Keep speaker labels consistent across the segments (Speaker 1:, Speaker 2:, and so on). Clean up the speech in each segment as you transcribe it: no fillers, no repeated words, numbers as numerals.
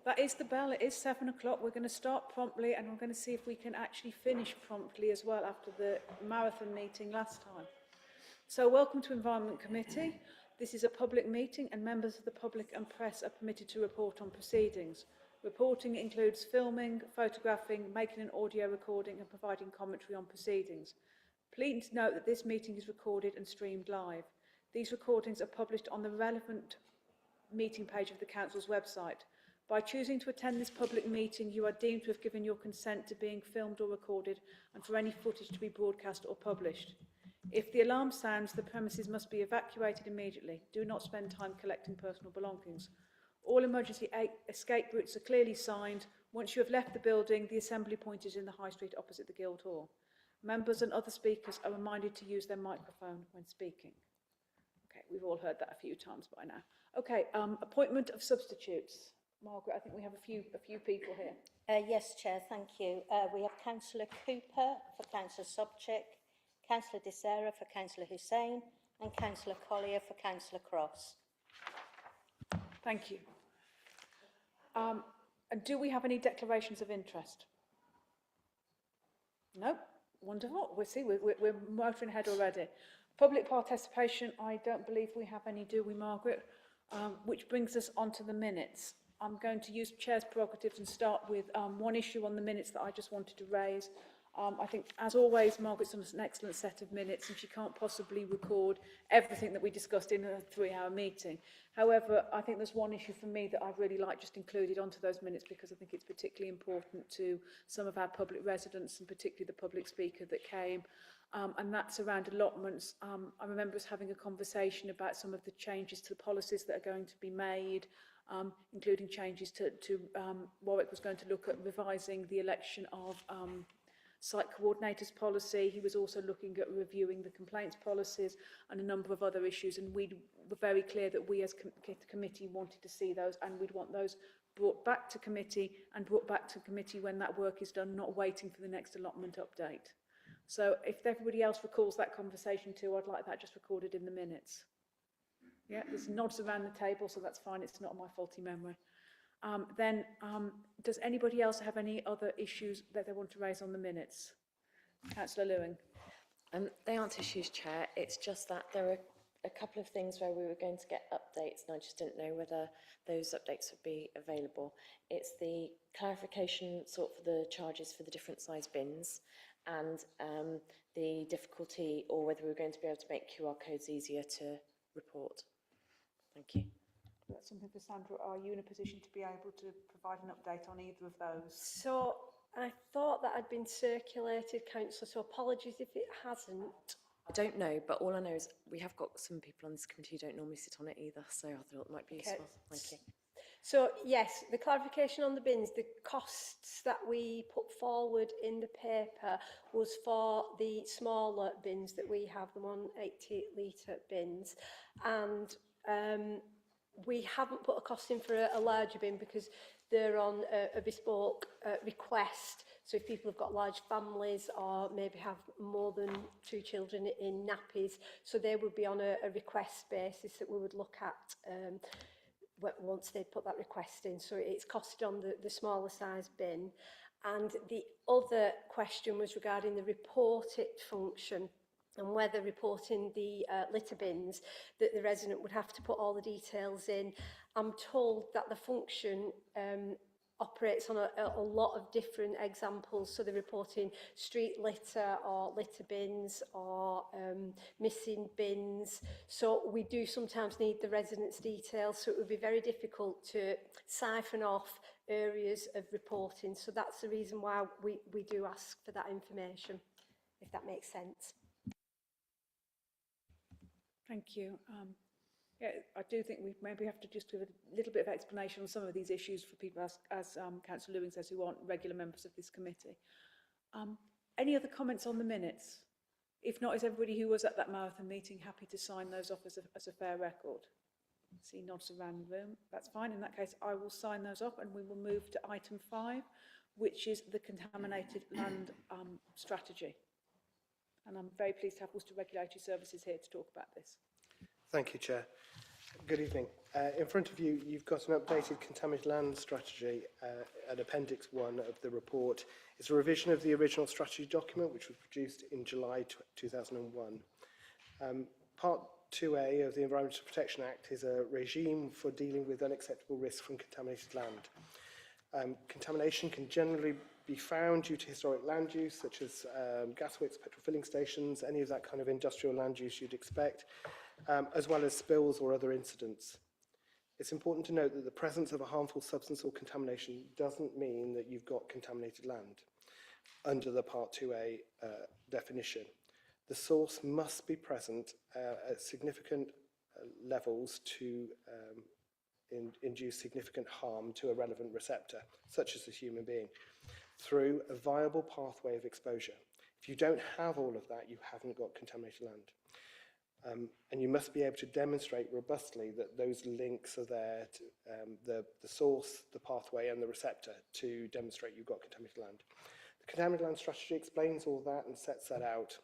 Speaker 1: That is the bell. It is 7 o'clock. We're going to start promptly and we're going to see if we can actually finish promptly as well after the marathon meeting last time. So welcome to Environment Committee. This is a public meeting and members of the public and press are permitted to report on proceedings. Reporting includes filming, photographing, making an audio recording and providing commentary on proceedings. Please note that this meeting is recorded and streamed live. These recordings are published on the relevant meeting page of the Council's website. By choosing to attend this public meeting, you are deemed to have given your consent to being filmed or recorded and for any footage to be broadcast or published. If the alarm sounds, the premises must be evacuated immediately. Do not spend time collecting personal belongings. All emergency escape routes are clearly signed. Once you have left the building, the assembly point is in the High Street opposite the Guildhall. Members and other speakers are reminded to use their microphone when speaking. Okay, we've all heard that a few times by now. Okay, appointment of substitutes. Margaret, I think we have a few people here.
Speaker 2: Yes, Chair, thank you. We have Councillor Cooper for Councillor Sobchak, Councillor De Serra for Councillor Hussain, and Councillor Collier for Councillor Cross.
Speaker 1: Thank you. And do we have any declarations of interest? No? Wonderful. We're motoring ahead already. Public participation, I don't believe we have any, do we, Margaret? Which brings us on to the minutes. I'm going to use Chair's prerogatives and start with one issue on the minutes that I just wanted to raise. I think, as always, Margaret's done an excellent set of minutes and she can't possibly record everything that we discussed in a 3-hour meeting. However, I think there's one issue for me that I'd really like just included onto those minutes because I think it's particularly important to some of our public residents and particularly the public speaker that came. And that's around allotments. I remember us having a conversation about some of the changes to the policies that are going to be made, including changes to Warwick was going to look at revising the election of site coordinators policy. He was also looking at reviewing the complaints policies and a number of other issues, and we were very clear that we as committee wanted to see those, and we'd want those brought back to committee and brought back to committee when that work is done, not waiting for the next allotment update. So if everybody else recalls that conversation too, I'd like that just recorded in the minutes. Yeah, there's nods around the table, so that's fine. It's not my faulty memory. Does anybody else have any other issues that they want to raise on the minutes? Councillor Lewin.
Speaker 3: They aren't issues, Chair. It's just that there are a couple of things where we were going to get updates and I just didn't know whether those updates would be available. It's the clarification sort for the charges for the different size bins and the difficulty or whether we're going to be able to make QR codes easier to report. Thank you.
Speaker 1: That's something for Sandra. Are you in a position to be able to provide an update on either of those?
Speaker 4: So I thought that had been circulated, Councillor, so apologies if it hasn't.
Speaker 3: I don't know, but all I know is we have got some people on this committee who don't normally sit on it either, so I thought it might be useful. Thank you.
Speaker 4: So yes, the clarification on the bins, the costs that we put forward in the paper was for the smaller bins that we have, the 180 litre bins, and we haven't put a cost in for a larger bin because they're on a bespoke request. So if people have got large families or maybe have more than 2 children in nappies, so they would be on a request basis that we would look at once they put that request in. So it's costed on the smaller size bin. And the other question was regarding the report it function, and whether reporting the litter bins that the resident would have to put all the details in. I'm told that the function operates on a lot of different examples, so they're reporting street litter or litter bins or missing bins. So we do sometimes need the residents' details, so it would be very difficult to siphon off areas of reporting. So that's the reason why we do ask for that information, if that makes sense.
Speaker 1: Thank you. Yeah, I do think we maybe have to just give a little bit of explanation on some of these issues for people, as Councillor Lewin says, who aren't regular members of this committee. Any other comments on the minutes? If not, is everybody who was at that marathon meeting happy to sign those off as a fair record? See nods around the room. That's fine. In that case, I will sign those off and we will move to item 5, which is the contaminated land strategy. And I'm very pleased to have Worcester Regulatory Services here to talk about this.
Speaker 5: Thank you, Chair. Good evening. In front of you, you've got an updated contaminated land strategy at Appendix 1 of the report. It's a revision of the original strategy document, which was produced in July 2001. Part 2A of the Environmental Protection Act is a regime for dealing with unacceptable risks from contaminated land. Contamination can generally be found due to historic land use, such as gasworks, petrol filling stations, any of that kind of industrial land use you'd expect, as well as spills or other incidents. It's important to note that the presence of a harmful substance or contamination doesn't mean that you've got contaminated land under the Part 2A definition. The source must be present at significant levels to induce significant harm to a relevant receptor, such as a human being, through a viable pathway of exposure. If you don't have all of that, you haven't got contaminated land. And you must be able to demonstrate robustly that those links are there, to, the source, the pathway and the receptor, to demonstrate you've got contaminated land. The contaminated land strategy explains all that and sets that out.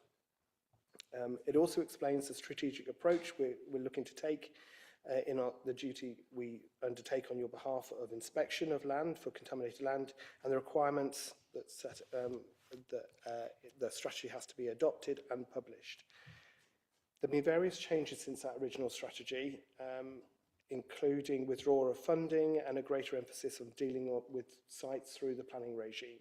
Speaker 5: It also explains the strategic approach we're looking to take in the duty we undertake on your behalf of inspection of land for contaminated land, and the requirements that the strategy has to be adopted and published. There have been various changes since that original strategy, including withdrawal of funding and a greater emphasis on dealing with sites through the planning regime.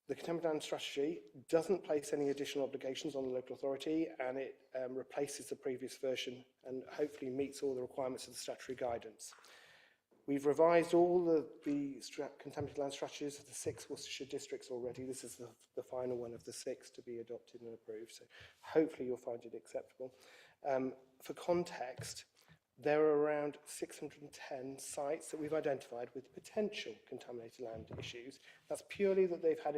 Speaker 5: The contaminated land strategy doesn't place any additional obligations on the local authority, and it replaces the previous version and hopefully meets all the requirements of the statutory guidance. We've revised all the contaminated land strategies of the 6 Worcestershire districts already. This is the final one of the 6 to be adopted and approved, so hopefully you'll find it acceptable. For context, there are around 610 sites that we've identified with potential contaminated land issues. That's purely that they've had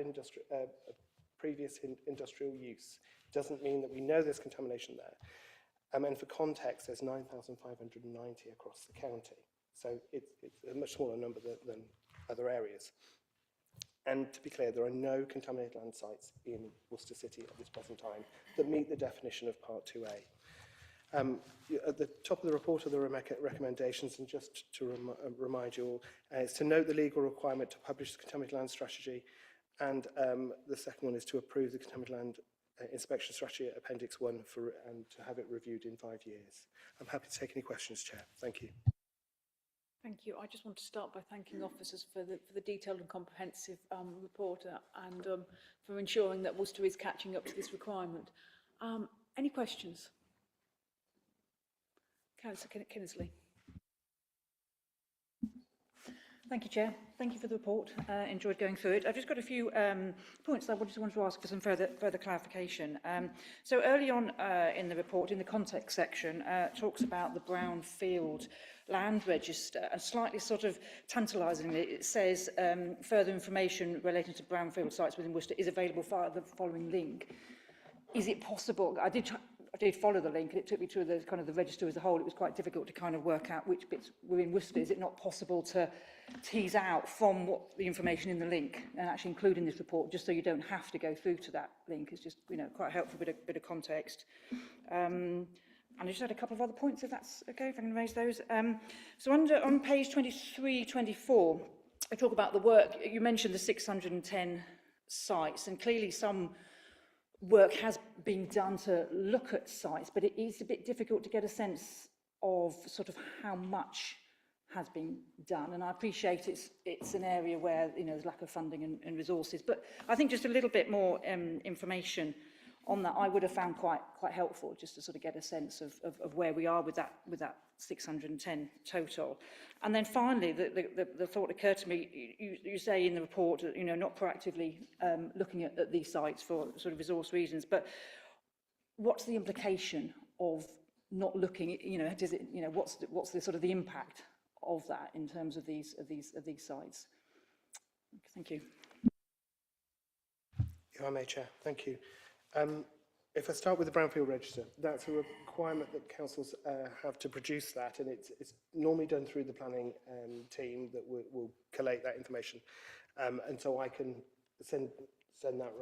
Speaker 5: previous industrial use. Doesn't mean that we know there's contamination there. And for context, there's 9,590 across the county. So it's a much smaller number than other areas. And to be clear, there are no contaminated land sites in Worcester City at this present time that meet the definition of Part 2A. At the top of the report are the recommendations, and just to remind you all, is to note the legal requirement to publish the contaminated land strategy, and the second one is to approve the contaminated land inspection strategy at Appendix 1 and to have it reviewed in 5 years. I'm happy to take any questions, Chair. Thank you.
Speaker 1: Thank you. I just want to start by thanking officers for the detailed and comprehensive report and for ensuring that Worcester is catching up to this requirement. Any questions? Councillor Kinnersley. Thank you, Chair. Thank you for the report. Enjoyed going through it. I've just got a few points I just wanted to ask for some further clarification. So early on in the report, in the context section, talks about the brownfield land register, and slightly sort of tantalisingly, it says further information relating to brownfield sites within Worcester is available via the following link. Is it possible? I did follow the link, and it took me to the kind of the register as a whole. It was quite difficult to kind of work out which bits were in Worcester. Is it not possible to tease out from what the information in the link and actually include in this report, just so you don't have to go through to that link? It's just, you know, quite helpful bit of context. And I just had a couple of other points, if that's okay, if I can raise those. So on page 23, 24, I talk about the work. You mentioned the 610 sites, and clearly some work has been done to look at sites, but it is a bit difficult to get a sense of sort of how much has been done. And I appreciate it's an area where, you know, there's lack of funding and resources, but I think just a little bit more information on that I would have found quite helpful, just to sort of get a sense of where we are with that 610 total. And then finally, the thought occurred to me, you say in the report, you know, not proactively looking at these sites for sort of resource reasons, but what's the implication of not looking, you know, does it, you know, what's the sort of the impact of that in terms of these sites? Thank you.
Speaker 5: If I may, Chair, thank you. If I start with the brownfield register, that's a requirement that councils have to produce that, and it's normally done through the planning team that will collate that information, and so I can send that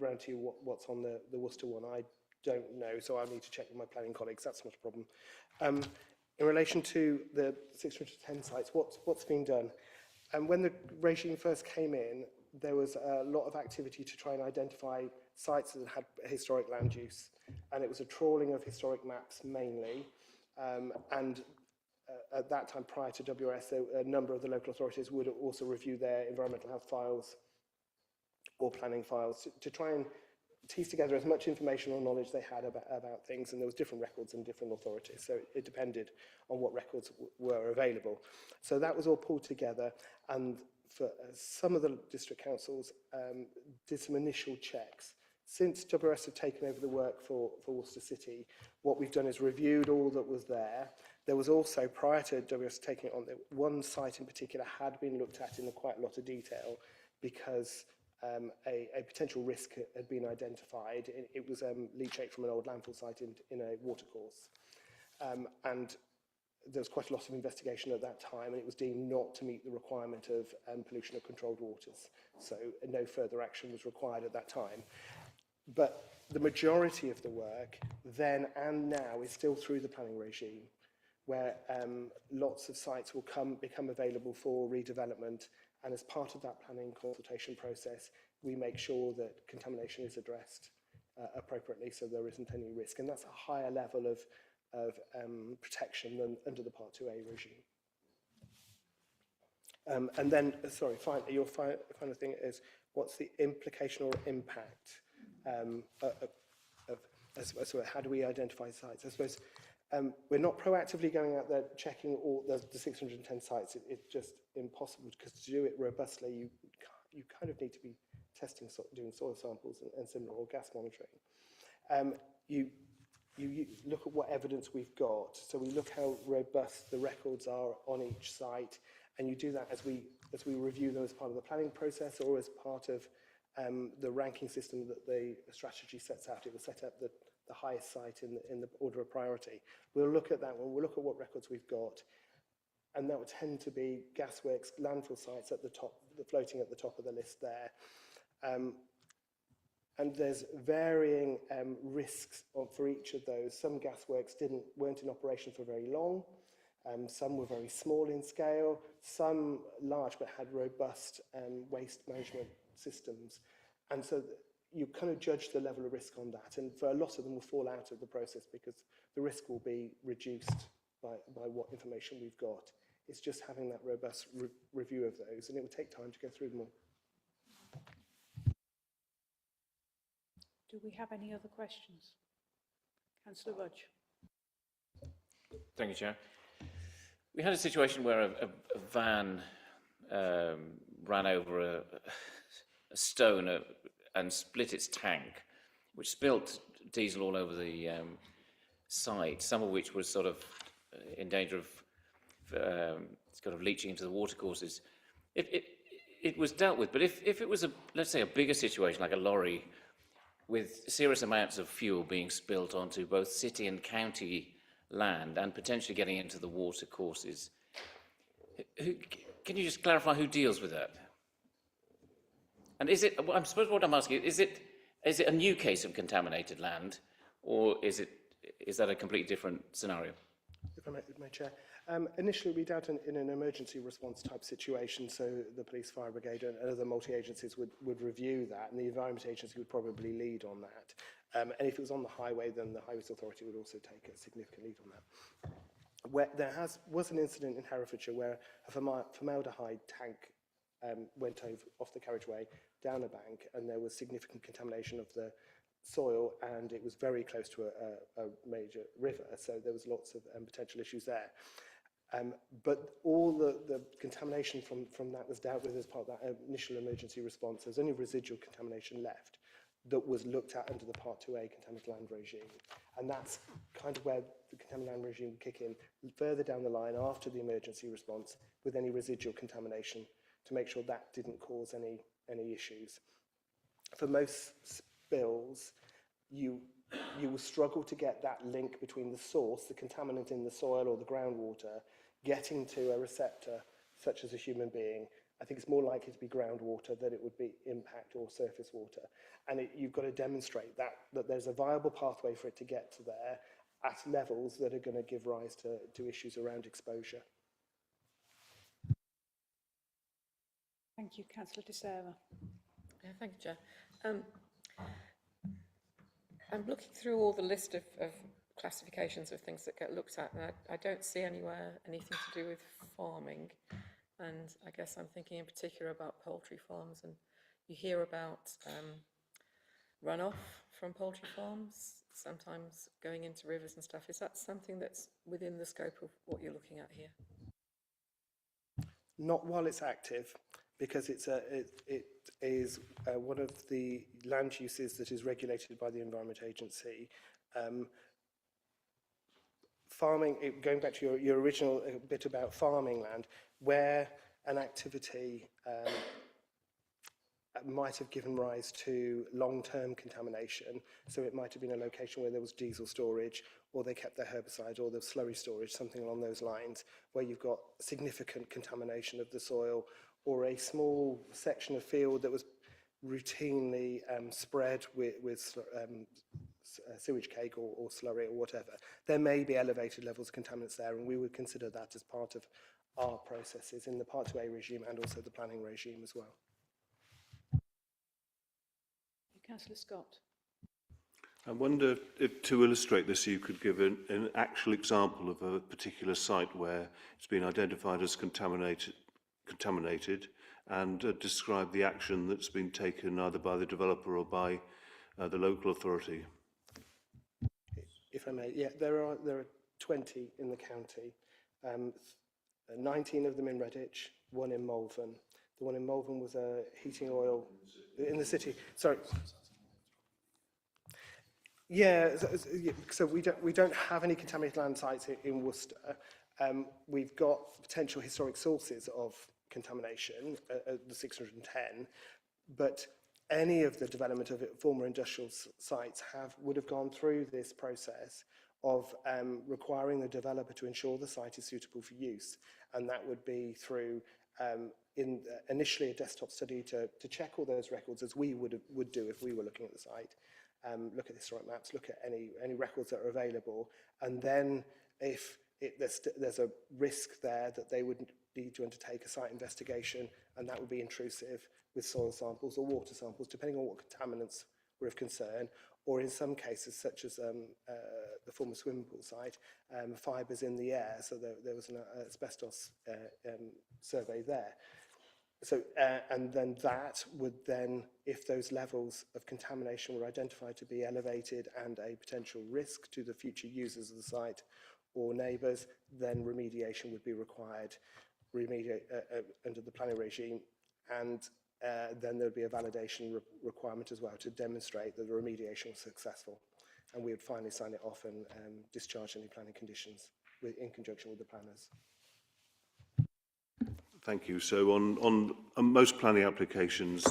Speaker 5: round to you what's on the Worcester one. I don't know, so I'll need to check with my planning colleagues. That's not a problem. In relation to the 610 sites, what's been done? And when the regime first came in, there was a lot of activity to try and identify sites that had historic land use. And it was a trawling of historic maps mainly. At that time, prior to WRS, a number of the local authorities would also review their environmental health files or planning files to try and tease together as much information or knowledge they had about things, and there was different records in different authorities, so it depended on what records were available. So that was all pulled together, and for some of the district councils did some initial checks. Since WRS have taken over the work for Worcester City, what we've done is reviewed all that was there. There was also, prior to WRS taking it on, one site in particular had been looked at in quite a lot of detail because a potential risk had been identified. It was leachate from an old landfill site in a watercourse. And there was quite a lot of investigation at that time, and it was deemed not to meet the requirement of pollution of controlled waters. So no further action was required at that time. But the majority of the work then and now is still through the planning regime, where lots of sites will become available for redevelopment. And as part of that planning consultation process, we make sure that contamination is addressed appropriately so there isn't any risk. And that's a higher level of protection than under the Part 2A regime. And then, sorry, your final thing is, what's the implication or impact of how do we identify sites? I suppose we're not proactively going out there checking all the 610 sites. It's just impossible, because to do it robustly, you kind of need to be testing, doing soil samples and similar, or gas monitoring. You look at what evidence we've got. So we look how robust the records are on each site, and you do that as we review them as part of the planning process or as part of the ranking system that the strategy sets out. It will set up the highest site in the order of priority. We'll look at that one. We'll look at what records we've got, and that would tend to be gasworks, landfill sites at the top, floating at the top of the list there. And there's varying risks for each of those. Some gasworks weren't in operation for very long. Some were very small in scale. Some large but had robust waste management systems. And so you kind of judge the level of risk on that. And for a lot of them will fall out of the process because the risk will be reduced by what information we've got. It's just having that robust review of those, and it will take time to go through them all.
Speaker 1: Do we have any other questions? Councillor Rudge.
Speaker 6: Thank you, Chair. We had a situation where a van ran over a stone and split its tank, which spilt diesel all over the site, some of which was sort of in danger of leaching into the watercourses. It was dealt with, but if it was, let's say, a bigger situation, like a lorry with serious amounts of fuel being spilt onto both city and county land and potentially getting into the watercourses, can you just clarify who deals with that? And is it, I suppose what I'm asking, is it a new case of contaminated land, or is that a completely different scenario?
Speaker 5: If I may, Chair. Initially, we dealt in an emergency response type situation, so the police, fire brigade and other multi-agencies would review that, and the Environment Agency would probably lead on that. And if it was on the highway, then the Highways Authority would also take a significant lead on that. Where there was an incident in Herefordshire where a formaldehyde tank went off the carriageway down a bank, and there was significant contamination of the soil, and it was very close to a major river, so there was lots of potential issues there. But all the contamination from that was dealt with as part of that initial emergency response. There's only residual contamination left that was looked at under the Part 2A contaminated land regime. And that's kind of where the contaminated land regime would kick in further down the line after the emergency response with any residual contamination to make sure that didn't cause any issues. For most spills, you will struggle to get that link between the source, the contaminant in the soil or the groundwater, getting to a receptor, such as a human being, I think it's more likely to be groundwater than it would be impact or surface water. And you've got to demonstrate that there's a viable pathway for it to get to there at levels that are going to give rise to issues around exposure.
Speaker 1: Thank you, Councillor De Sarah.
Speaker 7: Yeah, thank you, Chair. I'm looking through all the list of classifications of things that get looked at, and I don't see anywhere anything to do with farming. And I guess I'm thinking in particular about poultry farms, and you hear about runoff from poultry farms, sometimes going into rivers and stuff. Is that something that's within the scope of what you're looking at here?
Speaker 5: Not while it's active, because it is one of the land uses that is regulated by the Environment Agency. Farming, going back to your original bit about farming land, where an activity might have given rise to long-term contamination, so it might have been a location where there was diesel storage, or they kept their herbicide, or there was slurry storage, something along those lines, where you've got significant contamination of the soil, or a small section of field that was routinely spread with sewage cake or slurry or whatever. There may be elevated levels of contaminants there, and we would consider that as part of our processes in the Part 2A regime and also the planning regime as well.
Speaker 1: Councillor Scott.
Speaker 8: I wonder if, to illustrate this, you could give an actual example of a particular site where it's been identified as contaminated and describe the action that's been taken either by the developer or by the local authority.
Speaker 5: If I may, yeah, there are 20 in the county, 19 of them in Redditch, one in Malvern. The one in Malvern was a heating oil in the city. Sorry. Yeah, so we don't have any contaminated land sites in Worcester. We've got potential historic sources of contamination at the 610, but any of the development of former industrial sites would have gone through this process of requiring the developer to ensure the site is suitable for use, and that would be through initially a desktop study to check all those records, as we would do if we were looking at the site, look at historic maps, look at any records that are available, and then if there's a risk there that they would need to undertake a site investigation, and that would be intrusive with soil samples or water samples, depending on what contaminants were of concern, or in some cases, such as the former swimming pool site, fibres in the air, so there was an asbestos survey there. So, and then that would then, if those levels of contamination were identified to be elevated and a potential risk to the future users of the site or neighbours, then remediation would be required under the planning regime, and then there would be a validation requirement as well to demonstrate that the remediation was successful, and we would finally sign it off and discharge any planning conditions in conjunction with the planners.
Speaker 8: Thank you. So on most planning applications,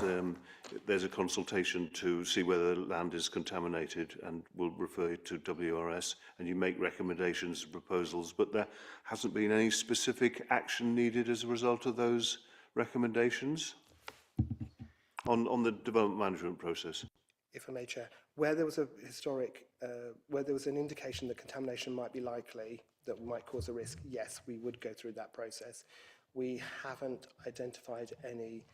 Speaker 8: there's a consultation to see whether the land is contaminated, and we'll refer you to WRS, and you make recommendations and proposals, but there hasn't been any specific action needed as a result of those recommendations on the development management process.
Speaker 5: If I may, Chair, where there was a historic, where there was an indication that contamination might be likely, that might cause a risk, yes, we would go through that process. We haven't identified any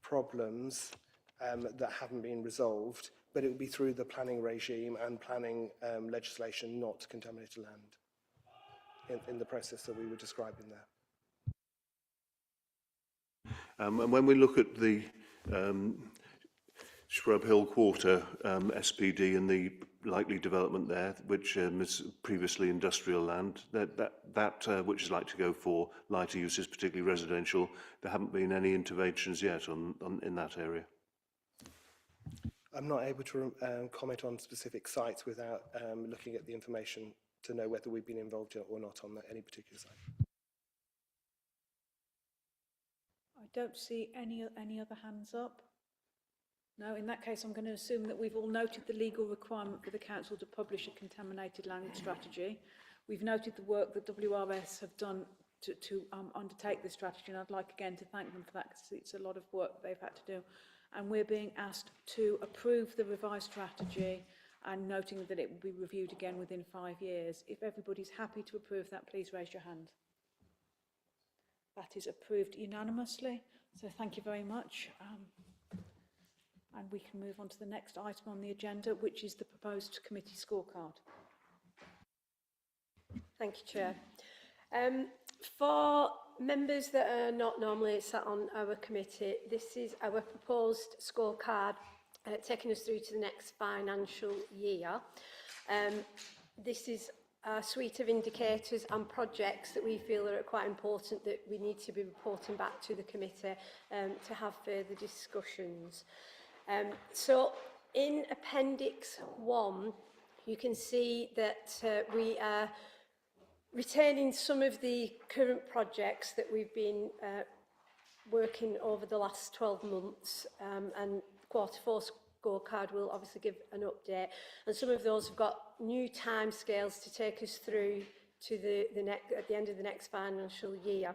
Speaker 5: problems that haven't been resolved, but it would be through the planning regime and planning legislation, not contaminated land, in the process that we were describing there.
Speaker 8: And when we look at the Shrub Hill Quarter SPD and the likely development there, which is previously industrial land, that which is like to go for lighter uses, particularly residential, there haven't been any interventions yet in that area.
Speaker 5: I'm not able to comment on specific sites without looking at the information to know whether we've been involved or not on any particular site.
Speaker 1: I don't see any other hands up. No, in that case, I'm going to assume that we've all noted the legal requirement for the council to publish a contaminated land strategy. We've noted the work that WRS have done to undertake this strategy, and I'd like again to thank them for that, because it's a lot of work they've had to do. And we're being asked to approve the revised strategy, and noting that it will be reviewed again within 5 years. If everybody's happy to approve that, please raise your hand. That is approved unanimously, so thank you very much. And we can move on to the next item on the agenda, which is the proposed committee scorecard.
Speaker 4: Thank you, Chair. For members that are not normally sat on our committee, this is our proposed scorecard taking us through to the next financial year. This is a suite of indicators and projects that we feel are quite important that we need to be reporting back to the committee to have further discussions. So in Appendix 1, you can see that we are retaining some of the current projects that we've been working over the last 12 months, and Q4 scorecard will obviously give an update, and some of those have got new timescales to take us through to at the end of the next financial year.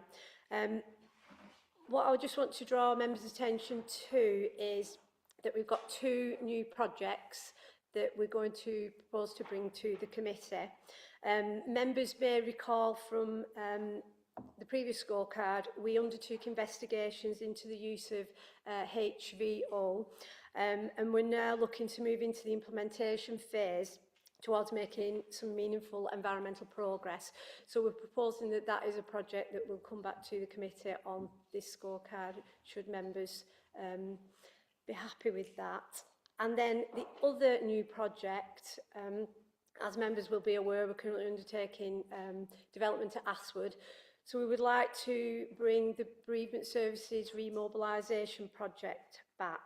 Speaker 4: What I just want to draw members' attention to is that we've got 2 new projects that we're going to propose to bring to the committee. Members may recall from the previous scorecard, we undertook investigations into the use of HVO, and we're now looking to move into the implementation phase towards making some meaningful environmental progress. So we're proposing that that is a project that will come back to the committee on this scorecard, should members be happy with that. And then the other new project, as members will be aware, we're currently undertaking development at Aswood. So we would like to bring the bereavement services remobilisation project back.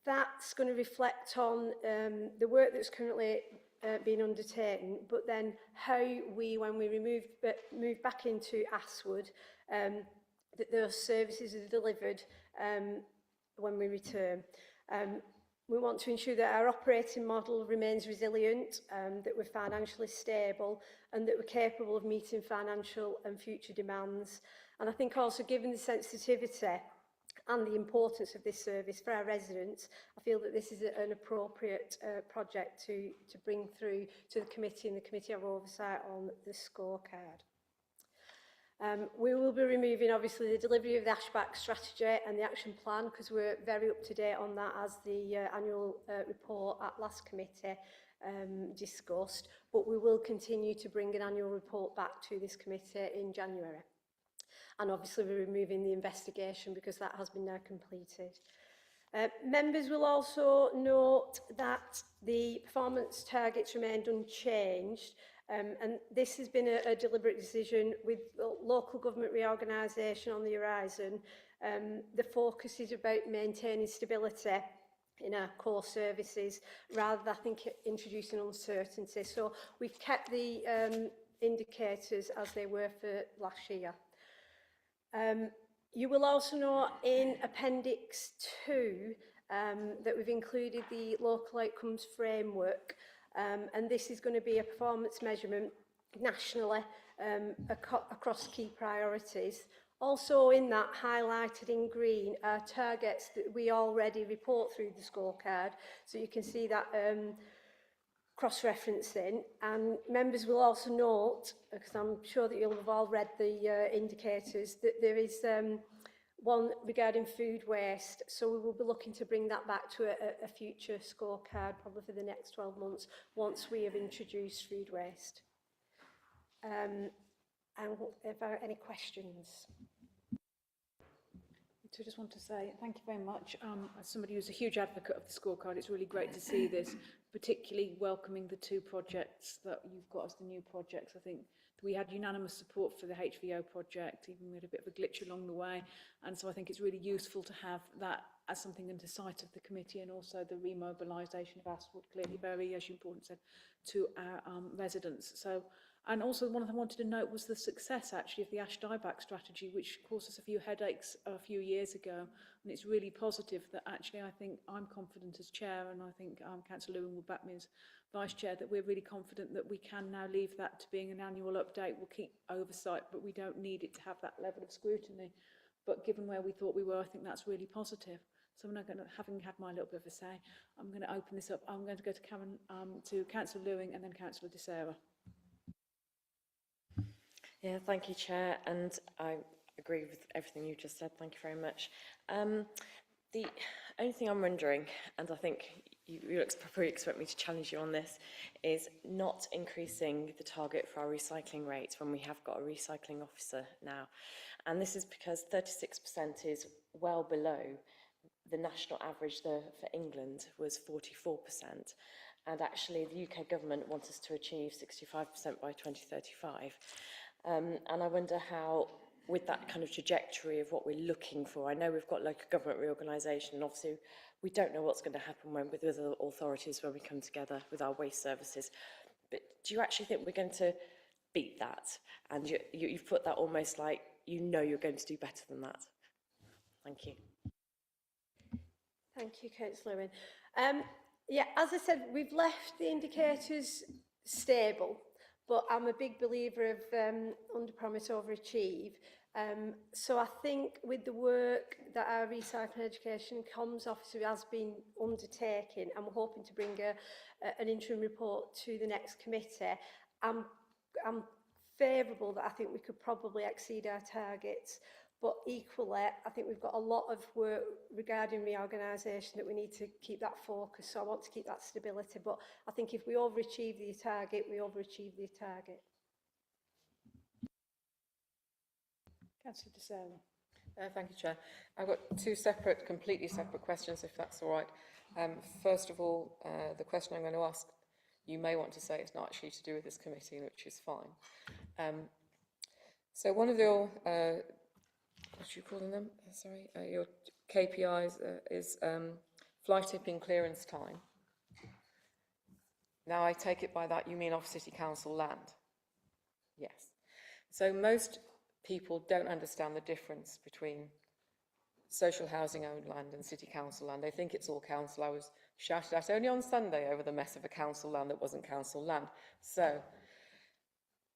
Speaker 4: That's going to reflect on the work that's currently being undertaken, but then how we, when we move back into Aswood, that those services are delivered when we return. We want to ensure that our operating model remains resilient, that we're financially stable, and that we're capable of meeting financial and future demands. And I think also, given the sensitivity and the importance of this service for our residents, I feel that this is an appropriate project to bring through to the committee, and the committee have oversight on the scorecard. We will be removing, obviously, the delivery of the Ashback strategy and the action plan, because we're very up to date on that, as the annual report at last committee discussed. But we will continue to bring an annual report back to this committee in January. And obviously we're removing the investigation because that has been now completed. Members will also note that the performance targets remained unchanged. And this has been a deliberate decision with local government reorganisation on the horizon. The focus is about maintaining stability in our core services, rather than, I think, introducing uncertainty. So we've kept the indicators as they were for last year. You will also note in Appendix 2 that we've included the local outcomes framework. And this is going to be a performance measurement nationally across key priorities. Also in that, highlighted in green, are targets that we already report through the scorecard. So you can see that cross-referencing. And members will also note, because I'm sure that you'll have all read the indicators, that there is one regarding food waste. So we will be looking to bring that back to a future scorecard, probably for the next 12 months, once we have introduced food waste. And if there are any questions?
Speaker 1: So I just want to say thank you very much. As somebody who's a huge advocate of the scorecard, it's really great to see this, particularly welcoming the 2 projects that you've got as the new projects. I think we had unanimous support for the HVO project, even we had a bit of a glitch along the way. And so I think it's really useful to have that as something in the sight of the committee, and also the remobilisation of Aswood, clearly very, as you important said, to our residents. So, and also one of them I wanted to note was the success actually of the Ash dieback strategy, which caused us a few headaches a few years ago. And it's really positive that actually I think I'm confident as chair, and I think Councillor Lewin will back me as Vice Chair, that we're really confident that we can now leave that to being an annual update. We'll keep oversight, but we don't need it to have that level of scrutiny. But given where we thought we were, I think that's really positive. So I'm now going to, having had my little bit of a say, I'm going to open this up. I'm going to go to Karen, to Councillor Lewing and then Councillor De Sarah.
Speaker 3: Yeah, thank you, Chair, and I agree with everything you just said. Thank you very much. The only thing I'm wondering, and I think you probably expect me to challenge you on this, is not increasing the target for our recycling rates when we have got a recycling officer now. And this is because 36% is well below the national average for England was 44%. And actually the UK government wants us to achieve 65% by 2035. And I wonder how, with that kind of trajectory of what we're looking for, I know we've got local government reorganisation, and obviously we don't know what's going to happen with other authorities when we come together with our waste services. But do you actually think we're going to beat that? And you've put that almost like, you know, you're going to do better than that. Thank you.
Speaker 4: Thank you, Councillor Lewin. Yeah, as I said, we've left the indicators stable, but I'm a big believer of under promise, overachieve. So I think with the work that our Recycling Education Comms Officer has been undertaking, and we're hoping to bring an interim report to the next committee, I'm favourable that I think we could probably exceed our targets. But equally, I think we've got a lot of work regarding reorganisation that we need to keep that focus. So I want to keep that stability. But I think if we overachieve the target, we overachieve the target.
Speaker 1: Councillor De Sarah.
Speaker 7: Thank you, Chair. I've got two completely separate questions, if that's all right. First of all, the question I'm going to ask, you may want to say it's not actually to do with this committee, which is fine. So one of your what are you calling them? Sorry, your KPIs is fly tipping clearance time. Now, I take it by that you mean off City Council land? Yes. So most people don't understand the difference between social housing owned land and City Council land. They think it's all council. I was shouted at only on Sunday over the mess of a council land that wasn't council land. So,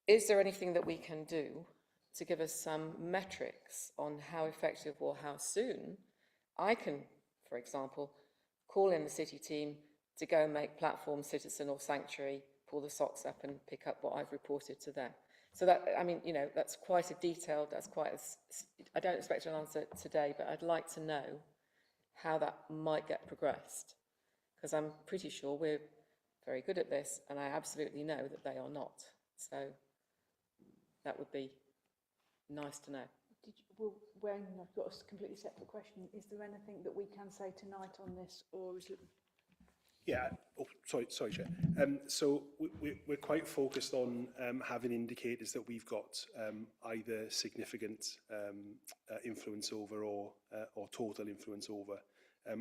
Speaker 7: is there anything that we can do to give us some metrics on how effective or how soon I can, for example, call in the city team to go and make platform, citizen or sanctuary, pull the socks up and pick up what I've reported to them. So that, I mean, you know, that's quite a detailed, I don't expect an answer today, but I'd like to know how that might get progressed. Because I'm pretty sure we're very good at this, and I absolutely know that they are not. So that would be nice to know.
Speaker 1: When I've got a completely separate question, is there anything that we can say tonight on this, or is it?
Speaker 9: Yeah, oh, sorry, Chair. So we're quite focused on having indicators that we've got either significant influence over or total influence over.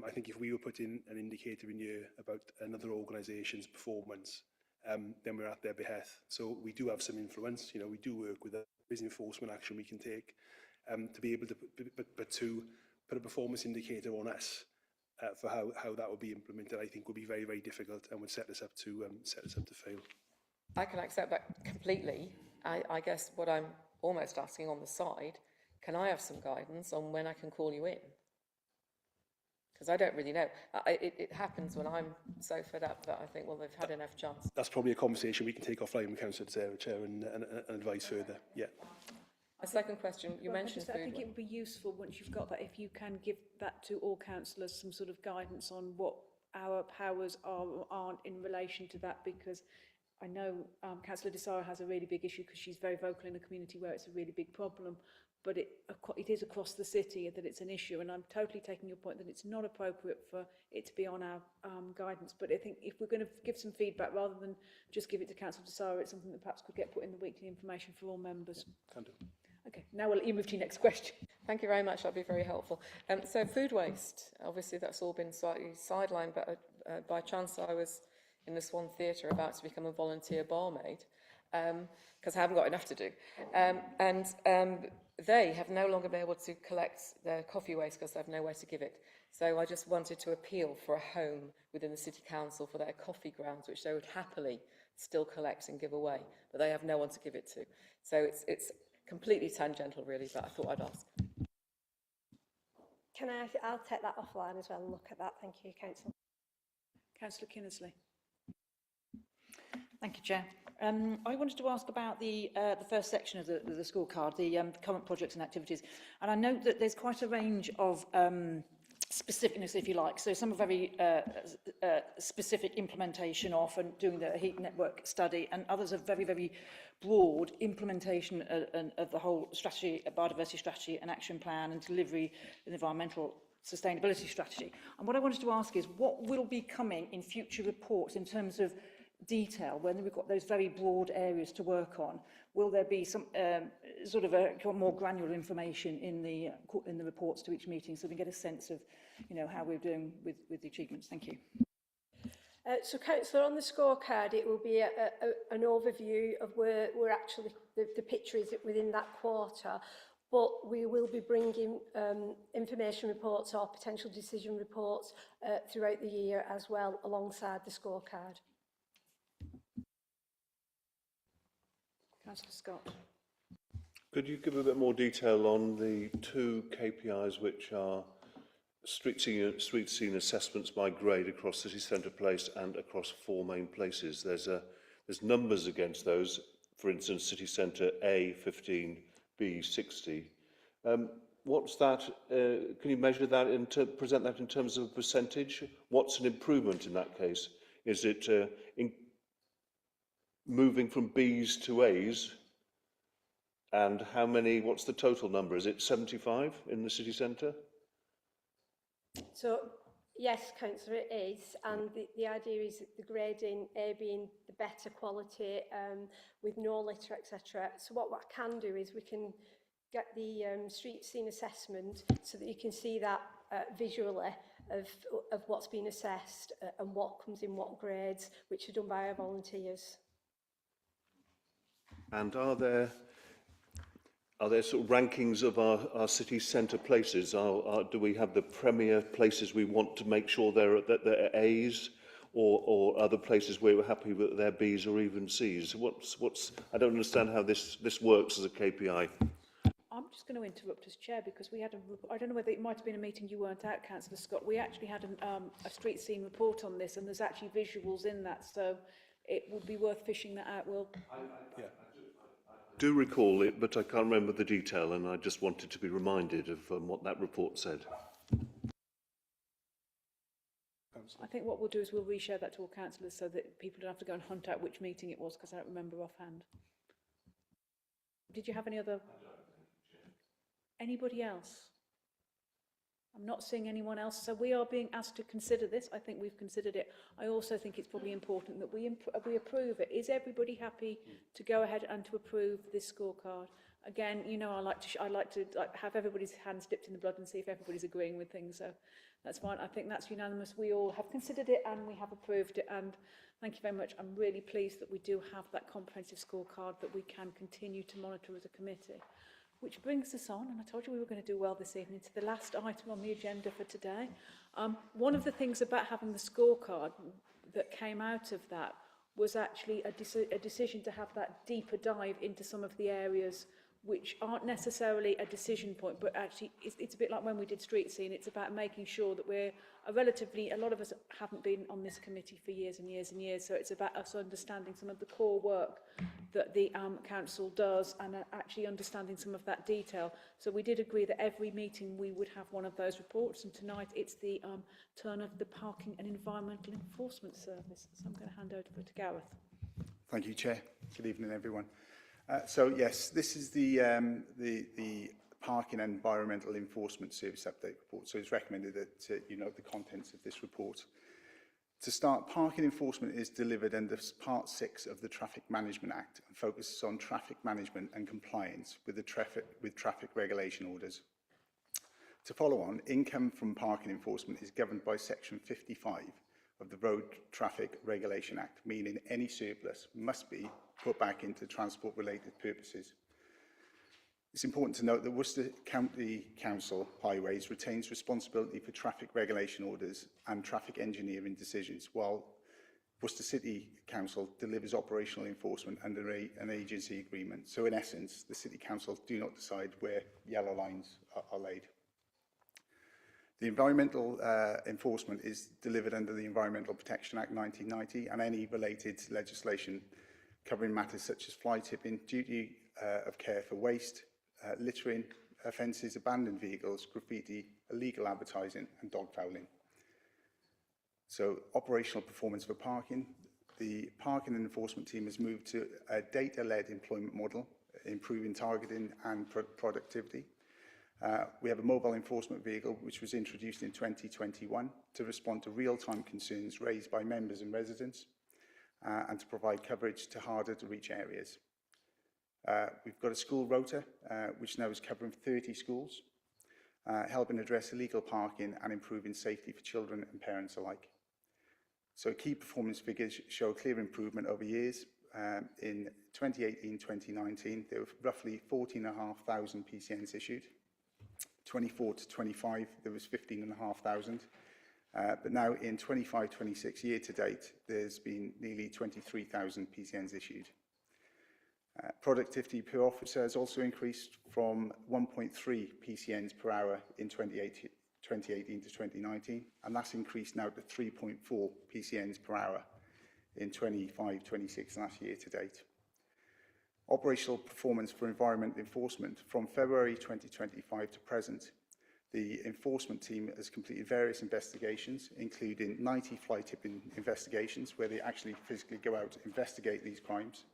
Speaker 9: I think if we were putting an indicator in here about another organisation's performance, then we're at their behest. So we do have some influence. You know, we do work with there's enforcement action we can take to be able to, but to put a performance indicator on us for how that would be implemented, I think would be very, very difficult and would set us up to fail.
Speaker 7: I can accept that completely. I guess what I'm almost asking on the side, can I have some guidance on when I can call you in? Because I don't really know. It happens when I'm so fed up that I think, well, they've had enough chance.
Speaker 9: That's probably a conversation we can take offline with Councillor Sarah, Chair, and advise further. Yeah.
Speaker 7: A second question, you
Speaker 1: Well,
Speaker 7: mentioned
Speaker 1: I think
Speaker 7: food.
Speaker 1: it would be useful once you've got that, if you can give that to all councillors, some sort of guidance on what our powers are or aren't in relation to that, because I know Councillor De Sarah has a really big issue because she's very vocal in a community where it's a really big problem, but it is across the city that it's an issue, and I'm totally taking your point that it's not appropriate for it to be on our guidance. But I think if we're going to give some feedback rather than just give it to Councillor De Sarah, it's something that perhaps could get put in the weekly information for all members.
Speaker 9: Can do.
Speaker 1: Okay, now we'll let you move to your next question.
Speaker 7: Thank you very much, that'd be very helpful. So food waste, obviously that's all been slightly sidelined, but by chance I was in the Swan Theatre about to become a volunteer barmaid. because I haven't got enough to do. They have no longer been able to collect their coffee waste because they have nowhere to give it. So I just wanted to appeal for a home within the City Council for their coffee grounds, which they would happily still collect and give away, but they have no one to give it to. So it's completely tangential, really, but I thought I'd ask.
Speaker 4: I'll take that offline as well and look at that. Thank you, Councillor.
Speaker 1: Councillor Kinnersley.
Speaker 10: Thank you, Chair. I wanted to ask about the first section of the scorecard, the current projects and activities. And I note that there's quite a range of specificness, if you like. So some are very specific implementation of and doing the heat network study, and others are very, very broad implementation of the whole strategy, biodiversity strategy and action plan and delivery and environmental sustainability strategy. And what I wanted to ask is, what will be coming in future reports in terms of detail when we've got those very broad areas to work on? Will there be some sort of a more granular information in the reports to each meeting, so we get a sense of, you know, how we're doing with the achievements? Thank you.
Speaker 4: So, Councillor, on the scorecard, it will be an overview of where we're actually, the picture is within that quarter, but we will be bringing information reports or potential decision reports throughout the year as well, alongside the scorecard.
Speaker 1: Councillor Scott.
Speaker 8: Could you give a bit more detail on the two KPIs, which are street scene assessments by grade across City Centre Place and across 4 main places? There's numbers against those. For instance, City Centre A 15, B 60. What's that? Can you measure that? Present that in terms of percentage? What's an improvement in that case? Is it moving from Bs to As? And how many? What's the total number? Is it 75 in the city centre?
Speaker 4: So, yes, Councillor, it is, and the idea is that the grading, A being the better quality, with no litter, etc. So what I can do is we can get the street scene assessment so that you can see that visually of what's been assessed and what comes in what grades, which are done by our volunteers. And
Speaker 8: are there sort of rankings of our city centre places? Do we have the premier places we want to make sure they're A's, or other places where we're happy with their B's or even C's? I don't understand how this works as a KPI.
Speaker 1: I'm just going to interrupt as chair, because we had I don't know whether it might have been a meeting you weren't at, Councillor Scott. We actually had a street scene report on this, and there's actually visuals in that, so it would be worth fishing that out.
Speaker 8: I do recall it, but I can't remember the detail, and I just wanted to be reminded of what that report said.
Speaker 1: I think what we'll do is we'll reshare that to all councillors so that people don't have to go and hunt out which meeting it was, because I don't remember offhand. Did you have any other? Anybody else? I'm not seeing anyone else, so we are being asked to consider this. I think we've considered it. I also think it's probably important that we approve it. Is everybody happy to go ahead and to approve this scorecard? Again, you know, I like to have everybody's hands dipped in the blood and see if everybody's agreeing with things. So that's fine. I think that's unanimous. We all have considered it and we have approved it. And thank you very much. I'm really pleased that we do have that comprehensive scorecard that we can continue to monitor as a committee. Which brings us on, and I told you we were going to do well this evening, to the last item on the agenda for today. One of the things about having the scorecard that came out of that was actually a decision to have that deeper dive into some of the areas which aren't necessarily a decision point, but actually it's a bit like when we did street scene. It's about making sure that we're a lot of us haven't been on this committee for years and years and years, so it's about us understanding some of the core work that the council does and actually understanding some of that detail. So we did agree that every meeting we would have one of those reports, and tonight it's the turn of the Parking and Environmental Enforcement Service. So I'm going to hand over to Gareth.
Speaker 11: Thank you, Chair. Good evening, everyone. So yes, this is the Parking and Environmental Enforcement Service update report. So it's recommended that you know the contents of this report. To start, parking enforcement is delivered under Part 6 of the Traffic Management Act and focuses on traffic management and compliance with traffic regulation orders. To follow on, income from parking enforcement is governed by Section 55 of the Road Traffic Regulation Act, meaning any surplus must be put back into transport-related purposes. It's important to note that Worcester County Council Highways retains responsibility for traffic regulation orders and traffic engineering decisions, while Worcester City Council delivers operational enforcement under an agency agreement. So in essence, the City Council do not decide where yellow lines are laid. The environmental enforcement is delivered under the Environmental Protection Act 1990 and any related legislation covering matters such as fly tipping, duty of care for waste, littering offences, abandoned vehicles, graffiti, illegal advertising and dog fouling. So operational performance for parking. The parking and enforcement team has moved to a data-led employment model, improving targeting and productivity. We have a mobile enforcement vehicle which was introduced in 2021 to respond to real-time concerns raised by members and residents and to provide coverage to harder to reach areas. We've got a school rota which now is covering 30 schools, helping address illegal parking and improving safety for children and parents alike. So key performance figures show clear improvement over years. In 2018-2019, there were roughly 14,500 PCNs issued. 24 to 25, there was 15,500. But now in 25-26 year to date, there's been nearly 23,000 PCNs issued. Productivity per officer has also increased from 1.3 PCNs per hour in 2018 to 2019, and that's increased now to 3.4 PCNs per hour in 25-26 last year to date. Operational performance for environment enforcement. From February 2025 to present, the enforcement team has completed various investigations, including 90 fly tipping investigations, where they actually physically go out to investigate these crimes,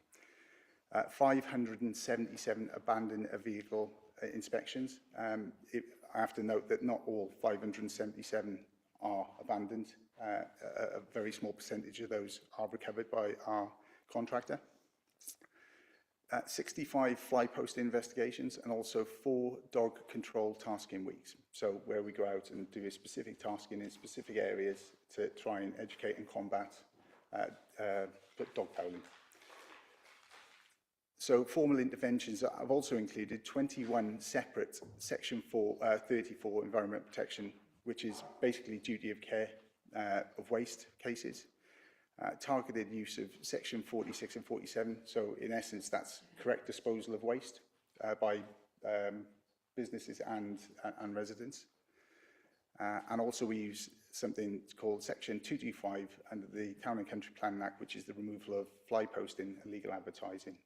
Speaker 11: 577 abandoned vehicle inspections. I have to note that not all 577 are abandoned. A very small percentage of those are recovered by our contractor. 65 fly post investigations and also 4 dog control tasking weeks. So where we go out and do a specific tasking in specific areas to try and educate and combat dog fouling. So formal interventions have also included 21 separate Section 34 environment protection, which is basically duty of care of waste cases. Targeted use of Section 46 and 47. So in essence, that's correct disposal of waste by businesses and residents. And also we use something called Section 225 under the Town and Country Planning Act, which is the removal of fly posting and illegal advertising.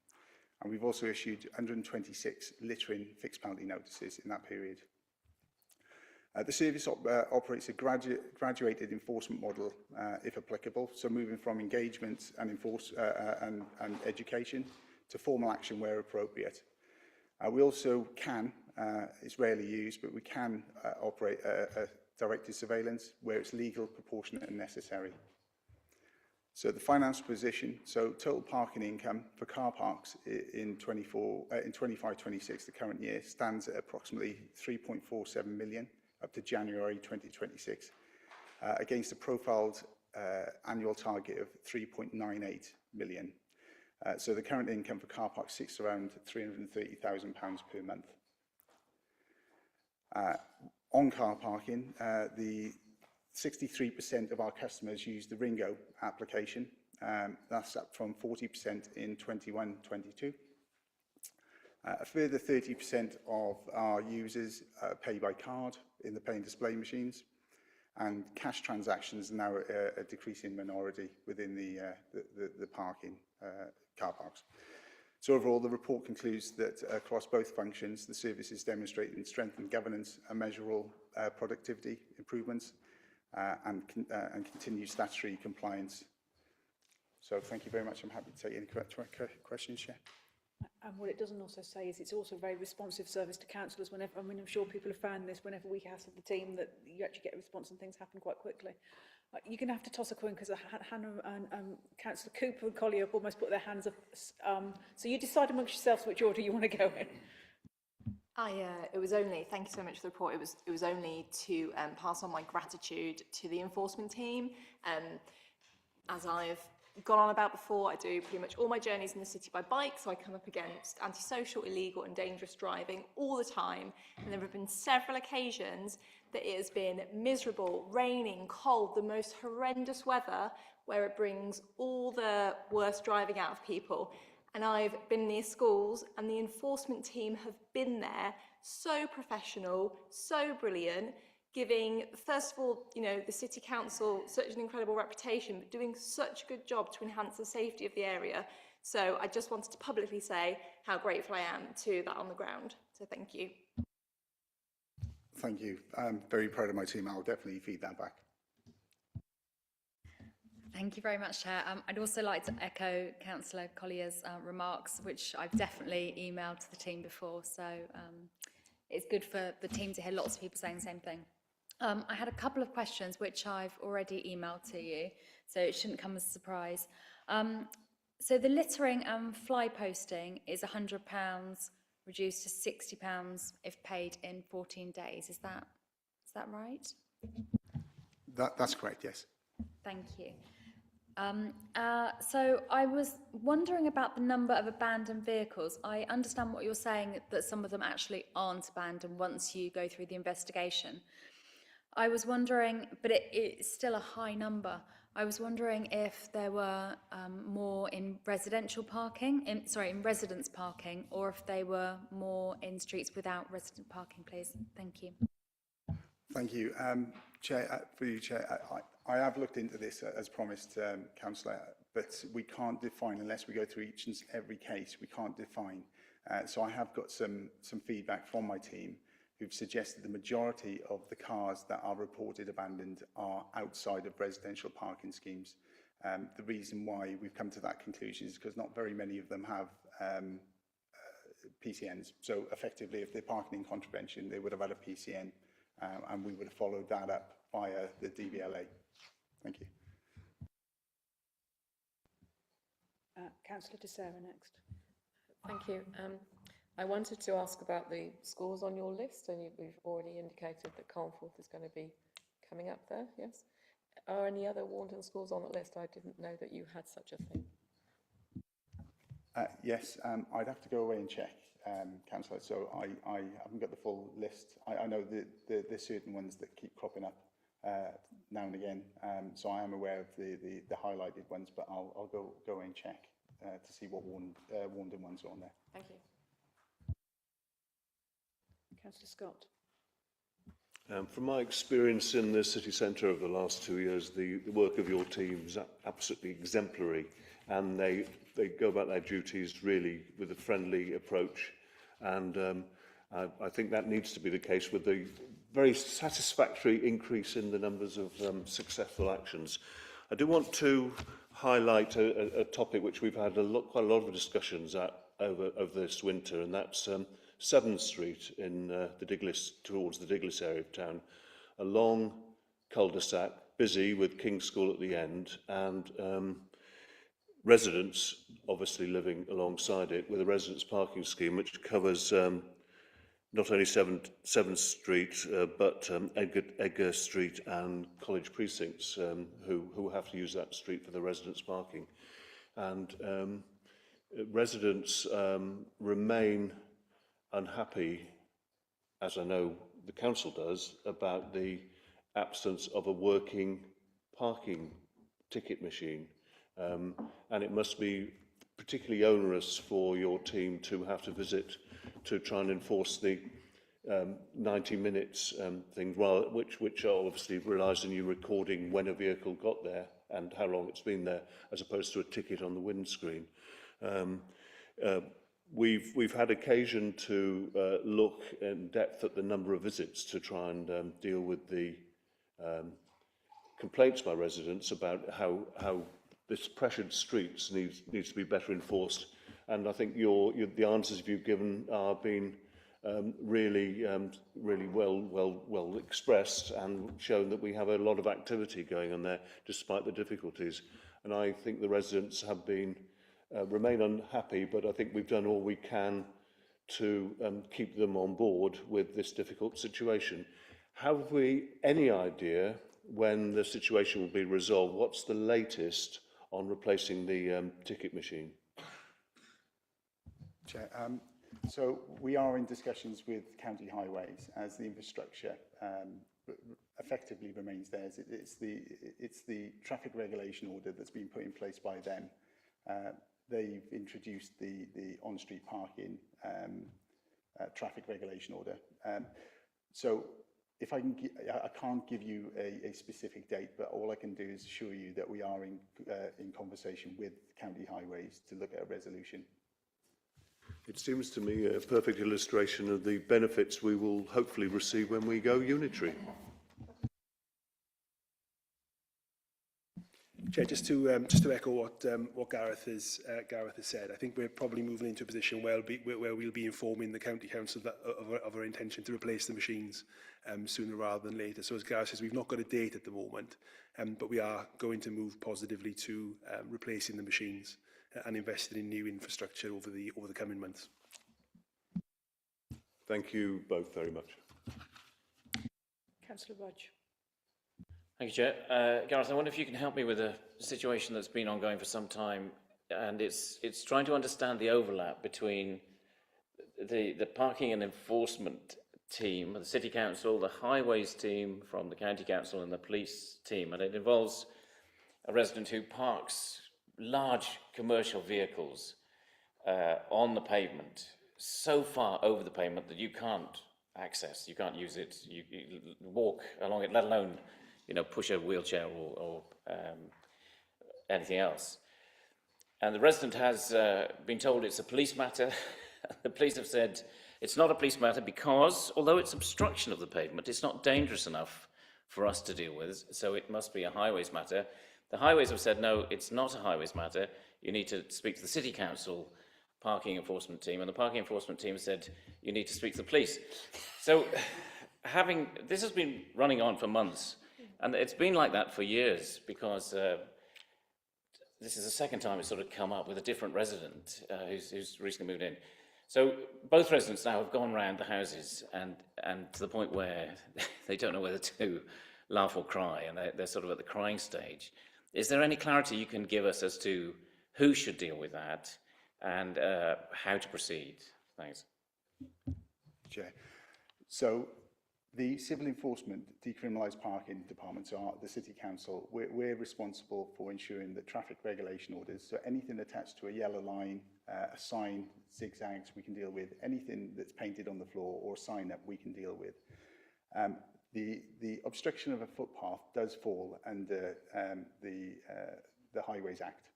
Speaker 11: And we've also issued 126 littering fixed penalty notices in that period. The service operates a graduated enforcement model, if applicable, so moving from engagement and education to formal action where appropriate. We also can, it's rarely used, but we can operate a directed surveillance where it's legal, proportionate and necessary. So the finance position, so total parking income for car parks in 25-26, the current year, stands at approximately 3.47 million up to January 2026, against a profiled annual target of 3.98 million. So the current income for car parks sits around £330,000 per month. On car parking, the 63% of our customers use the Ringo application. That's up from 40% in 21-22. A further 30% of our users pay by card in the pay and display machines, and cash transactions are now a decreasing minority within the parking car parks. So overall, the report concludes that across both functions, the service is demonstrating strengthened governance and measurable productivity improvements and continued statutory compliance. So thank you very much. I'm happy to take any questions, Chair.
Speaker 1: And what it doesn't also say is it's also a very responsive service to councillors whenever, I mean, I'm sure people have found this whenever we hassle the team that you actually get a response and things happen quite quickly. You're going to have to toss a coin because Hannah and Councillor Cooper and Collier have almost put their hands up. So you decide amongst yourselves which order you want to go in.
Speaker 12: It was only, thank you so much for the report, it was only to pass on my gratitude to the enforcement team. As I've gone on about before, I do pretty much all my journeys in the city by bike, so I come up against antisocial, illegal and dangerous driving all the time. And there have been several occasions that it has been miserable, raining, cold, the most horrendous weather, where it brings all the worst driving out of people. And I've been near schools, and the enforcement team have been there, so professional, so brilliant, giving, first of all, you know, the City Council such an incredible reputation, but doing such a good job to enhance the safety of the area. So I just wanted to publicly say how grateful I am to that on the ground. So thank you.
Speaker 11: Thank you. I'm very proud of my team. I'll definitely feed that back.
Speaker 13: Thank you very much, Chair. I'd also like to echo Councillor Collier's remarks, which I've definitely emailed to the team before. So it's good for the team to hear lots of people saying the same thing. I had a couple of questions which I've already emailed to you, so it shouldn't come as a surprise. So the littering and fly posting is £100 reduced to £60 if paid in 14 days. Is that right?
Speaker 11: That's correct, yes.
Speaker 13: Thank you. So I was wondering about the number of abandoned vehicles. I understand what you're saying, that some of them actually aren't abandoned once you go through the investigation. I was wondering, but it's still a high number. I was wondering if there were more in residential parking, in residence parking, or if they were more in streets without resident parking, please. Thank you.
Speaker 11: Thank you. Chair, through you, Chair, I have looked into this as promised, Councillor, but we can't define, unless we go through each and every case, we can't define. So I have got some feedback from my team who've suggested the majority of the cars that are reported abandoned are outside of residential parking schemes. The reason why we've come to that conclusion is because not very many of them have PCNs. So effectively, if they're parking in contravention, they would have had a PCN, and we would have followed that up via the DVLA. Thank you.
Speaker 1: Councillor De Sarah next.
Speaker 7: Thank you. I wanted to ask about the schools on your list, and we've already indicated that Colnforth is going to be coming up there, yes? Are any other Warndon schools on the list? I didn't know that you had such a thing.
Speaker 11: Yes, I'd have to go away and check, Councillor, so I haven't got the full list. I know that there's certain ones that keep cropping up now and again, so I am aware of the highlighted ones, but I'll go away and check to see what Warndon ones are on there.
Speaker 7: Thank you.
Speaker 1: Councillor Scott.
Speaker 8: From my experience in the city centre over the last 2 years, the work of your team is absolutely exemplary, and they go about their duties really with a friendly approach, and I think that needs to be the case with the very satisfactory increase in the numbers of successful actions. I do want to highlight a topic which we've had quite a lot of discussions over this winter, and that's 7th Street in the Diglis, towards the Diglis area of town. A long cul-de-sac, busy with King's School at the end, and residents obviously living alongside it with a residence parking scheme which covers not only 7th Street, but Edgar Street and College precincts, who have to use that street for the residence parking. And residents remain unhappy, as I know the council does, about the absence of a working parking ticket machine. And it must be particularly onerous for your team to have to visit to try and enforce the 90 minutes thing, which obviously relies on you recording when a vehicle got there and how long it's been there, as opposed to a ticket on the windscreen. We've had occasion to look in depth at the number of visits to try and deal with the complaints by residents about how this pressured streets needs to be better enforced. And I think the answers you've given are being really well expressed, and shown that we have a lot of activity going on there despite the difficulties. And I think the residents have been remain unhappy, but I think we've done all we can to keep them on board with this difficult situation. Have we any idea when the situation will be resolved? What's the latest on replacing the ticket machine?
Speaker 11: Chair, so we are in discussions with County Highways as the infrastructure effectively remains theirs. It's the traffic regulation order that's been put in place by them. They've introduced the on-street parking traffic regulation order. So if I can't give you a specific date, but all I can do is assure you that we are in conversation with County Highways to look at a resolution.
Speaker 8: It seems to me a perfect illustration of the benefits we will hopefully receive when we go unitary.
Speaker 9: Chair, just to echo what Gareth has said, I think we're probably moving into a position where we'll be informing the County Council of our intention to replace the machines sooner rather than later. So as Gareth says, we've not got a date at the moment, but we are going to move positively to replacing the machines and investing in new infrastructure over the coming months.
Speaker 8: Thank you both very much.
Speaker 1: Councillor Rudge.
Speaker 6: Thank you, Chair. Gareth, I wonder if you can help me with a situation that's been ongoing for some time, and it's trying to understand the overlap between the parking and enforcement team, the City Council, the Highways team from the County Council, and the police team. And it involves a resident who parks large commercial vehicles on the pavement, so far over the pavement that you can't access, you can't use it, you walk along it, let alone, you know, push a wheelchair or anything else. And the resident has been told it's a police matter. The police have said it's not a police matter because, although it's obstruction of the pavement, it's not dangerous enough for us to deal with, so it must be a highways matter. The Highways have said, no, it's not a highways matter. You need to speak to the City Council parking enforcement team, and the parking enforcement team said, you need to speak to the police. So this has been running on for months, and it's been like that for years, because this is the second time it's sort of come up with a different resident who's recently moved in. So both residents now have gone round the houses and to the point where they don't know whether to laugh or cry, and they're sort of at the crying stage. Is there any clarity you can give us as to who should deal with that and how to proceed? Thanks.
Speaker 11: Chair. So the civil enforcement decriminalised parking departments are the City Council. We're responsible for ensuring that traffic regulation orders, so anything attached to a yellow line, a sign, zigzags, we can deal with. Anything that's painted on the floor or a sign up, we can deal with. The obstruction of a footpath does fall under the Highways Act,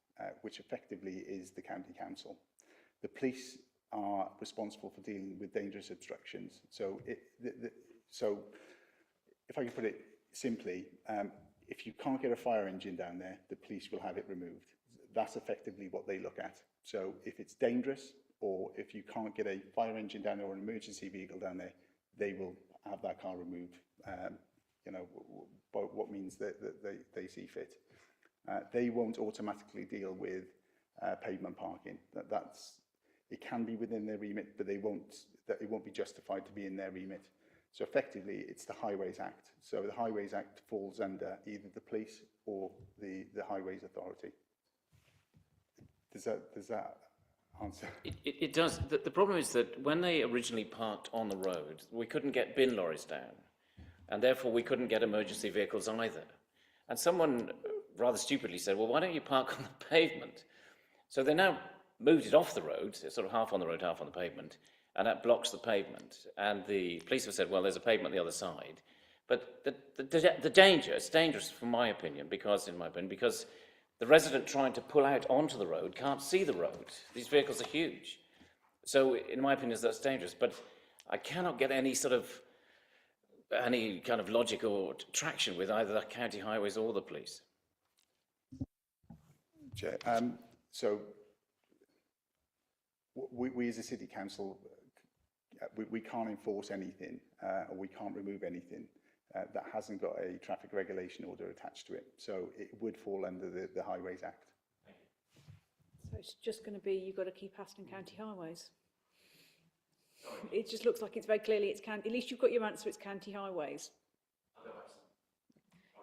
Speaker 11: which effectively is the County Council. The police are responsible for dealing with dangerous obstructions. So, so if I can put it simply, if you can't get a fire engine down there, the police will have it removed. That's effectively what they look at. So if it's dangerous, or if you can't get a fire engine down there or an emergency vehicle down there, they will have that car removed, you know, by what means that they see fit. They won't automatically deal with pavement parking. It can be within their remit, but it won't be justified to be in their remit. So effectively, it's the Highways Act. So the Highways Act falls under either the police or the Highways Authority. Does that answer?
Speaker 6: It does. The problem is that when they originally parked on the road, we couldn't get bin lorries down, and therefore we couldn't get emergency vehicles either. And someone rather stupidly said, well, why don't you park on the pavement? So they now moved it off the road, it's sort of half on the road, half on the pavement, and that blocks the pavement. And the police have said, well, there's a pavement on the other side. But the danger, it's dangerous from my opinion, because the resident trying to pull out onto the road can't see the road. These vehicles are huge. So in my opinion, that's dangerous. But I cannot get any kind of logic or traction with either the county highways or the police.
Speaker 11: Chair, so we as a City Council, we can't enforce anything or we can't remove anything that hasn't got a traffic regulation order attached to it. So it would fall under the Highways Act.
Speaker 1: So it's just going to be, you've got to keep asking county highways. It just looks like it's very clearly, it's county, at least you've got your answer, it's county highways.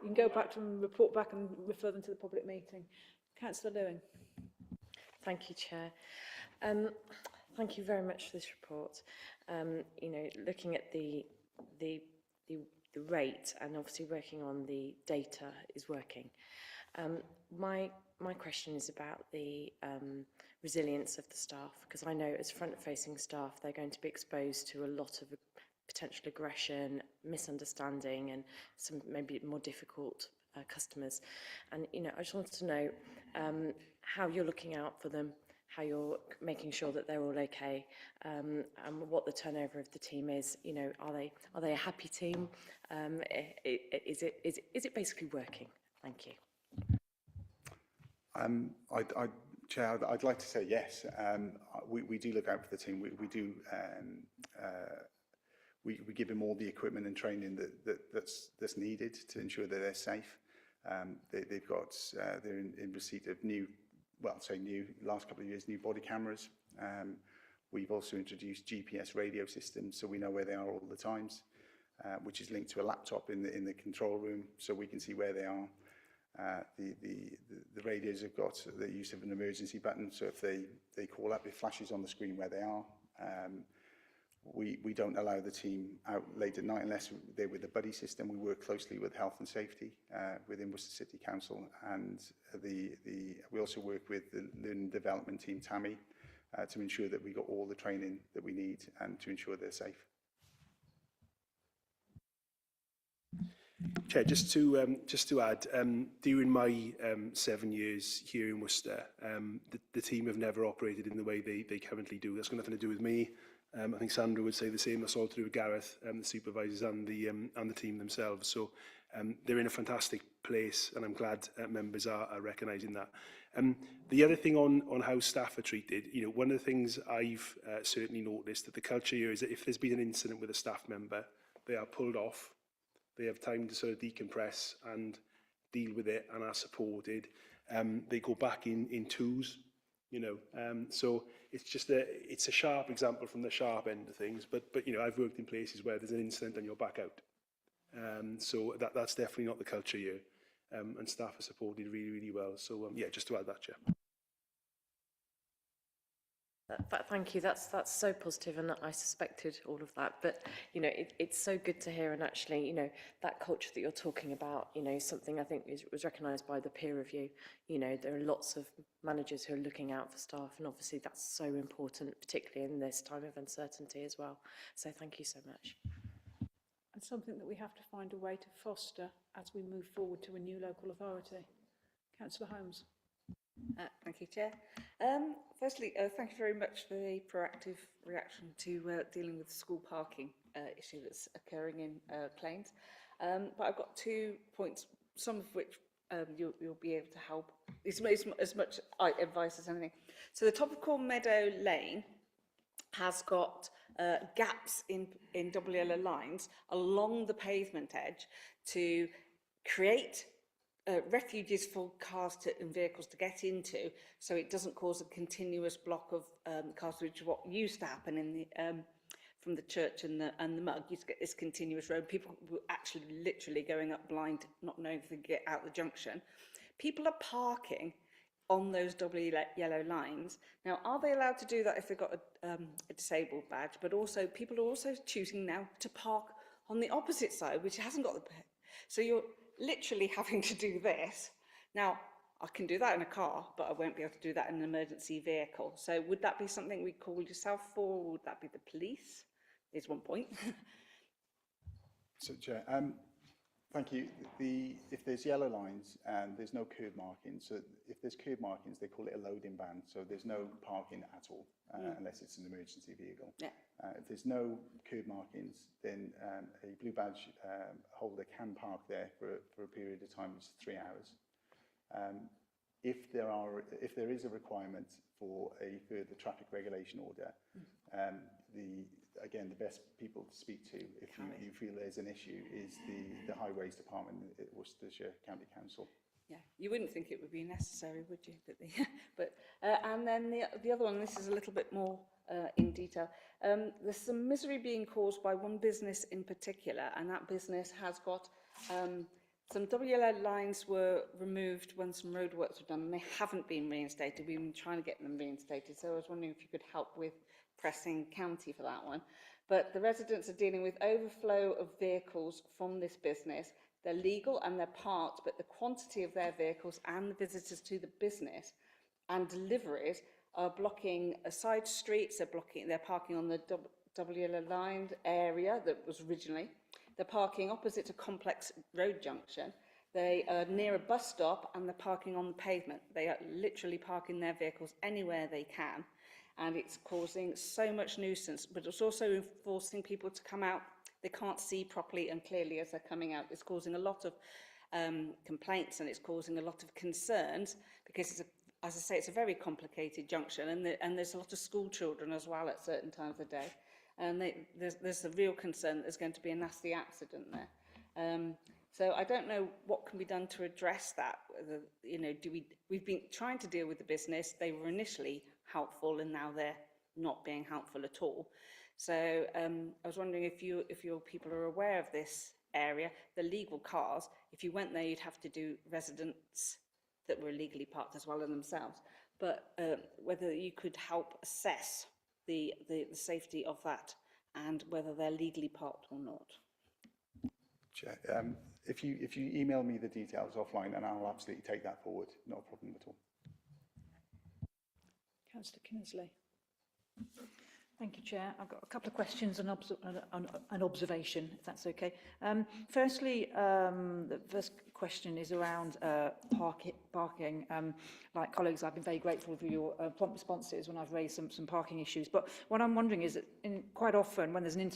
Speaker 1: You can go back to them, report back and refer them to the public meeting. Councillor Lewin.
Speaker 3: Thank you, Chair. Thank you very much for this report. You know, looking at the rate and obviously working on the data is working. My question is about the resilience of the staff, because I know as front-facing staff, they're going to be exposed to a lot of potential aggression, misunderstanding, and some maybe more difficult customers. And, you know, I just wanted to know how you're looking out for them, how you're making sure that they're all okay, and what the turnover of the team is. You know, are they a happy team? Is it basically working? Thank you.
Speaker 11: Chair, I'd like to say yes. We do look out for the team. We give them all the equipment and training that's needed to ensure that they're safe. They've got they're in receipt of new, last couple of years, new body cameras. We've also introduced GPS radio systems, so we know where they are all the times, which is linked to a laptop in the control room, so we can see where they are. The radios have got the use of an emergency button, so if they call up, it flashes on the screen where they are. We don't allow the team out late at night unless they're with the buddy system. We work closely with health and safety within Worcester City Council, and we also work with the learning development team, TAMI, to ensure that we got all the training that we need and to ensure they're safe.
Speaker 9: Chair, just to add, during my 7 years here in Worcester, the team have never operated in the way they currently do. That's got nothing to do with me. I think Sandra would say the same. That's all to do with Gareth, the supervisors and the team themselves. So they're in a fantastic place, and I'm glad members are recognising that. The other thing on how staff are treated, you know, one of the things I've certainly noticed that the culture here is that if there's been an incident with a staff member, they are pulled off. They have time to sort of decompress and deal with it and are supported. They go back in twos, you know. So it's a sharp example from the sharp end of things. But you know, I've worked in places where there's an incident and you're back out. So that's definitely not the culture here. And staff are supported really, really well. So yeah, just to add that, Chair.
Speaker 3: Thank you. That's so positive, and I suspected all of that. But you know, it's so good to hear, and actually, you know, that culture that you're talking about, you know, something I think was recognised by the peer review. You know, there are lots of managers who are looking out for staff, and obviously that's so important, particularly in this time of uncertainty as well. So thank you so much.
Speaker 1: And something that we have to find a way to foster as we move forward to a new local authority. Councillor Holmes.
Speaker 14: Thank you, Chair. Firstly, thank you very much for the proactive reaction to dealing with the school parking issue that's occurring in Claines. But I've got 2 points, some of which you'll be able to help. It's as much advice as anything. So the Topical Meadow Lane has got gaps in double yellow lines along the pavement edge to create refuges for cars and vehicles to get into, so it doesn't cause a continuous block of cars, which is what used to happen in the from the church and the mug. You used to get this continuous road. People were actually literally going up blind, not knowing if they could get out the junction. People are parking on those double yellow lines. Now, are they allowed to do that if they've got a disabled badge? But also, people are also choosing now to park on the opposite side, which hasn't got the... So you're literally having to do this. Now, I can do that in a car, but I won't be able to do that in an emergency vehicle. So would that be something we'd call yourself for, or would that be the police? Is one point.
Speaker 11: So, Chair, thank you. If there's yellow lines and there's no curb markings, so if there's curb markings, they call it a loading ban. So there's no parking at all, unless it's an emergency vehicle. Yeah. If there's no curb markings, then a blue badge holder can park there for a period of time, which is 3 hours. If there is a requirement for a further traffic regulation order, the best people to speak to if you feel there's an issue is the Highways Department at Worcestershire County Council.
Speaker 14: Yeah, you wouldn't think it would be necessary, would you? But and then the other one, this is a little bit more in detail. There's some misery being caused by one business in particular, and that business has got some WLA lines were removed when some roadworks were done, and they haven't been reinstated. We've been trying to get them reinstated, so I was wondering if you could help with pressing county for that one. But the residents are dealing with overflow of vehicles from this business. They're legal and they're parked, but the quantity of their vehicles and the visitors to the business and deliveries are blocking side streets. They're parking on the WLA lined area that was originally. They're parking opposite to Complex Road Junction. They are near a bus stop and they're parking on the pavement. They are literally parking their vehicles anywhere they can. And it's causing so much nuisance, but it's also forcing people to come out. They can't see properly and clearly as they're coming out. It's causing a lot of complaints, and it's causing a lot of concerns because, as I say, it's a very complicated junction, and there's a lot of school children as well at certain times of day. And there's a real concern that there's going to be a nasty accident there. So I don't know what can be done to address that. You know, we've been trying to deal with the business. They were initially helpful, and now they're not being helpful at all. So I was wondering if your people are aware of this area. The legal cars, if you went there, you'd have to do residents that were illegally parked as well as themselves. But whether you could help assess the safety of that and whether they're legally parked or not.
Speaker 11: Chair, if you email me the details offline, and I'll absolutely take that forward. Not a problem at all.
Speaker 10: Councillor Kinnersley. Thank you, Chair. I've got a couple of questions and an observation, if that's okay. Firstly, the first question is around parking. Like colleagues, I've been very grateful for your prompt responses when I've raised some parking issues. But what I'm wondering is that quite often when there's an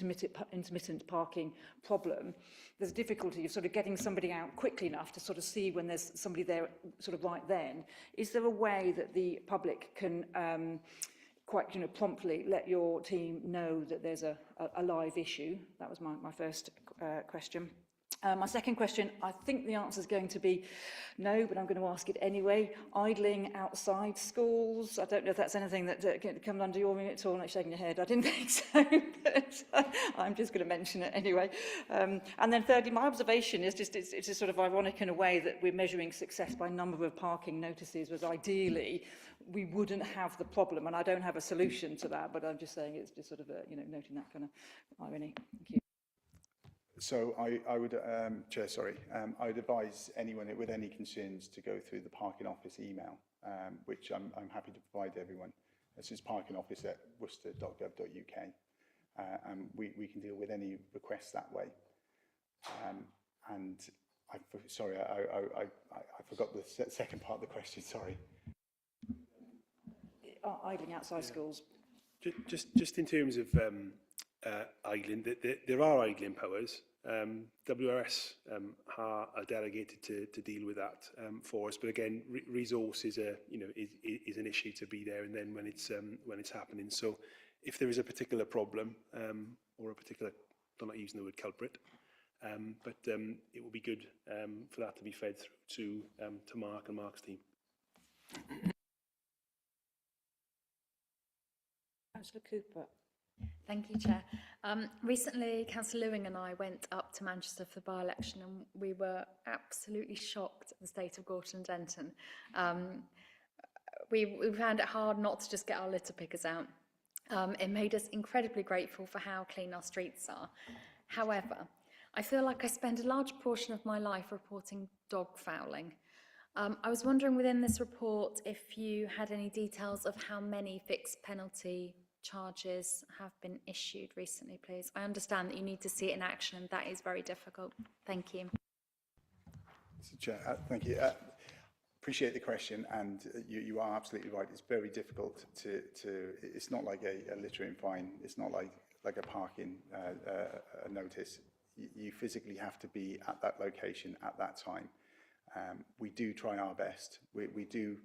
Speaker 10: intermittent parking problem, there's a difficulty of sort of getting somebody out quickly enough to sort of see when there's somebody there sort of right then. Is there a way that the public can quite promptly let your team know that there's a live issue? That was my first question. My second question, I think the answer is going to be no, but I'm going to ask it anyway. Idling outside schools, I don't know if that's anything that comes under your remit at all. Not shaking your head, I didn't think so, but I'm just going to mention it anyway. And then thirdly, my observation is just it's just sort of ironic in a way that we're measuring success by number of parking notices, whereas ideally we wouldn't have the problem, and I don't have a solution to that, but I'm just saying it's just sort of noting that kind of irony. Thank you.
Speaker 11: So I would, Chair, sorry, I would advise anyone with any concerns to go through the parking office email, which I'm happy to provide everyone. This is parkingoffice@worcester.gov.uk, and we can deal with any requests that way. And sorry, I forgot the second part of the question. Sorry.
Speaker 10: Idling outside schools.
Speaker 9: Just in terms of idling, there are idling powers. WRS are delegated to deal with that for us, but again, resource is is an issue to be there, and then when it's happening. So, if there is a particular problem or a particular, I'm not using the word culprit, but it will be good for that to be fed through to Mark and Mark's team.
Speaker 10: Councillor Cooper.
Speaker 13: Thank you, Chair. Recently, Councillor Lewing and I went up to Manchester for the by-election, and we were absolutely shocked at the state of Gorton and Denton. We found it hard not to just get our litter pickers out. It made us incredibly grateful for how clean our streets are. However, I feel like I spend a large portion of my life reporting dog fouling. I was wondering within this report if you had any details of how many fixed penalty charges have been issued recently, please. I understand that you need to see it in action, and that is very difficult. Thank you.
Speaker 11: So, Chair, thank you. Appreciate the question, and you are absolutely right. It's very difficult to it's not like a littering fine. It's not like a parking notice. You physically have to be at that location at that time. We do try our best. We do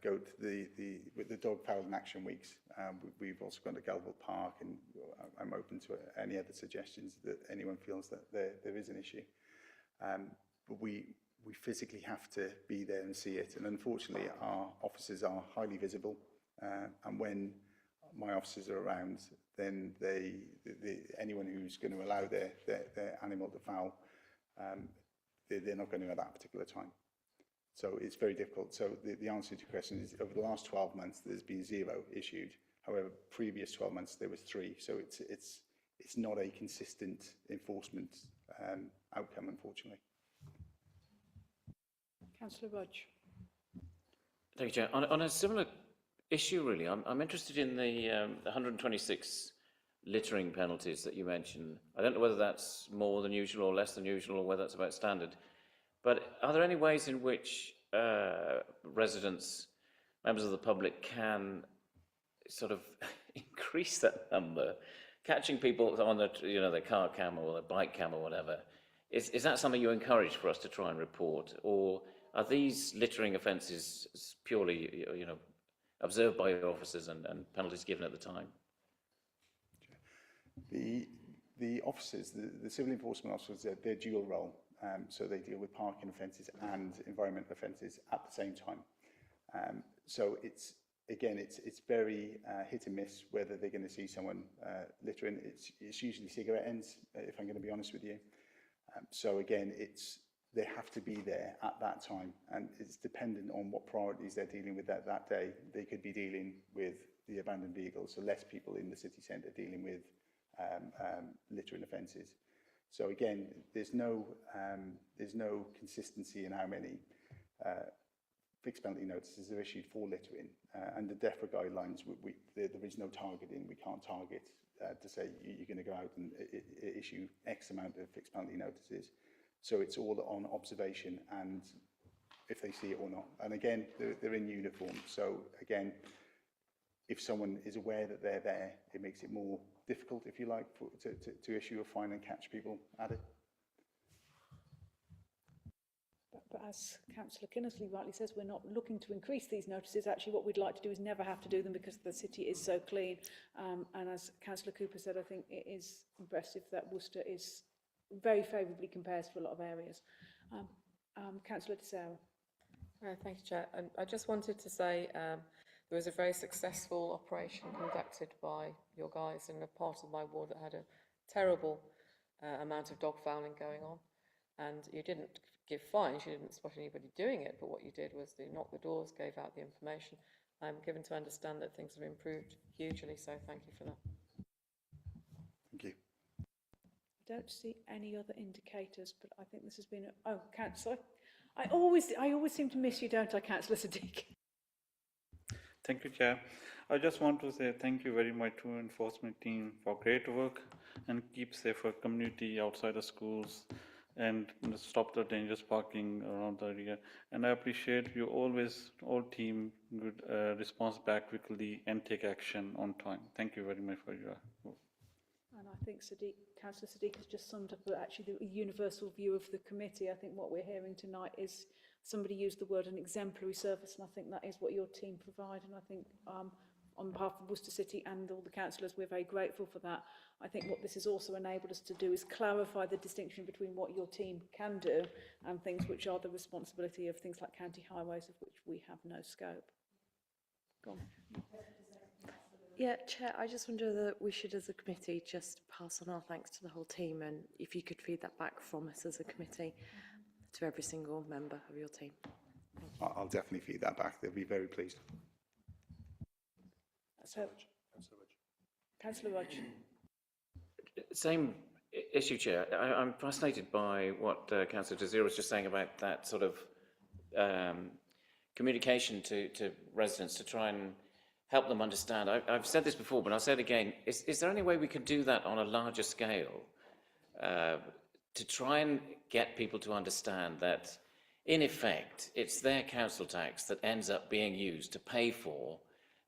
Speaker 11: go to with the dog fouling action weeks. We've also gone to Galville Park, and I'm open to any other suggestions that anyone feels that there is an issue. But we physically have to be there and see it. And unfortunately, our officers are highly visible. And when my officers are around, then anyone who's going to allow their animal to foul, they're not going to at that particular time. So it's very difficult. So the answer to your question is, over the last 12 months, there's been 0 issued. However, previous 12 months, there was 3. So it's not a consistent enforcement outcome, unfortunately.
Speaker 1: Councillor Rudge.
Speaker 6: Thank you, Chair. On a similar issue, really, I'm interested in the 126 littering penalties that you mentioned. I don't know whether that's more than usual or less than usual, or whether that's about standard. But are there any ways in which residents, members of the public, can sort of increase that number? Catching people on the, their car cam or their bike cam or whatever, is that something you encourage for us to try and report? Or are these littering offences purely, observed by officers and penalties given at the time?
Speaker 11: The officers, the civil enforcement officers, they're dual role. So they deal with parking offences and environmental offences at the same time. So it's very hit and miss whether they're going to see someone littering. It's usually cigarette ends, if I'm going to be honest with you. So again, they have to be there at that time, and it's dependent on what priorities they're dealing with that day. They could be dealing with the abandoned vehicles, so less people in the city centre dealing with littering offences. So again, there's no consistency in how many fixed penalty notices are issued for littering. Under DEFRA guidelines, there is no targeting. We can't target to say you're going to go out and issue X amount of fixed penalty notices. So it's all on observation and if they see it or not. And again, they're in uniform. So again, if someone is aware that they're there, it makes it more difficult, if you like, to issue a fine and catch people at it.
Speaker 1: But as Councillor Kinnersley rightly says, we're not looking to increase these notices. Actually, what we'd like to do is never have to do them because the city is so clean. And as Councillor Cooper said, I think it is impressive that Worcester is very favourably compares to a lot of areas. Councillor De Sarah.
Speaker 7: Thank you, Chair. And I just wanted to say there was a very successful operation conducted by your guys in a part of my ward that had a terrible amount of dog fouling going on. And you didn't give fines, you didn't spot anybody doing it, but what you did was you knocked the doors, gave out the information. I'm given to understand that things have improved hugely, so thank you for that.
Speaker 11: Thank you.
Speaker 1: I don't see any other indicators, but I think this has been Councillor. I always seem to miss you, don't I, Councillor Siddiq?
Speaker 15: Thank you, Chair. I just want to say thank you very much to enforcement team for great work and keep safer community outside the schools and stop the dangerous parking around the area. And I appreciate you always, all team, good response back quickly and take action on time. Thank you very much for your work.
Speaker 1: And I think Councillor Siddiq has just summed up actually the universal view of the committee. I think what we're hearing tonight is somebody used the word an exemplary service, and I think that is what your team provide. And I think on behalf of Worcester City and all the councillors, we're very grateful for that. I think what this has also enabled us to do is clarify the distinction between what your team can do and things which are the responsibility of things like county highways, of which we have no scope. Go on.
Speaker 3: Yeah, Chair, I just wonder that we should, as a committee, just pass on our thanks to the whole team, and if you could feed that back from us as a committee to every single member of your team.
Speaker 11: I'll definitely feed that back. They'll be very pleased.
Speaker 1: So, Councillor Rudge.
Speaker 6: Same issue, Chair. I'm fascinated by what Councillor De Sarah was just saying about that sort of communication to residents to try and help them understand. I've said this before, but I'll say it again. Is there any way we can do that on a larger scale to try and get people to understand that, in effect, it's their council tax that ends up being used to pay for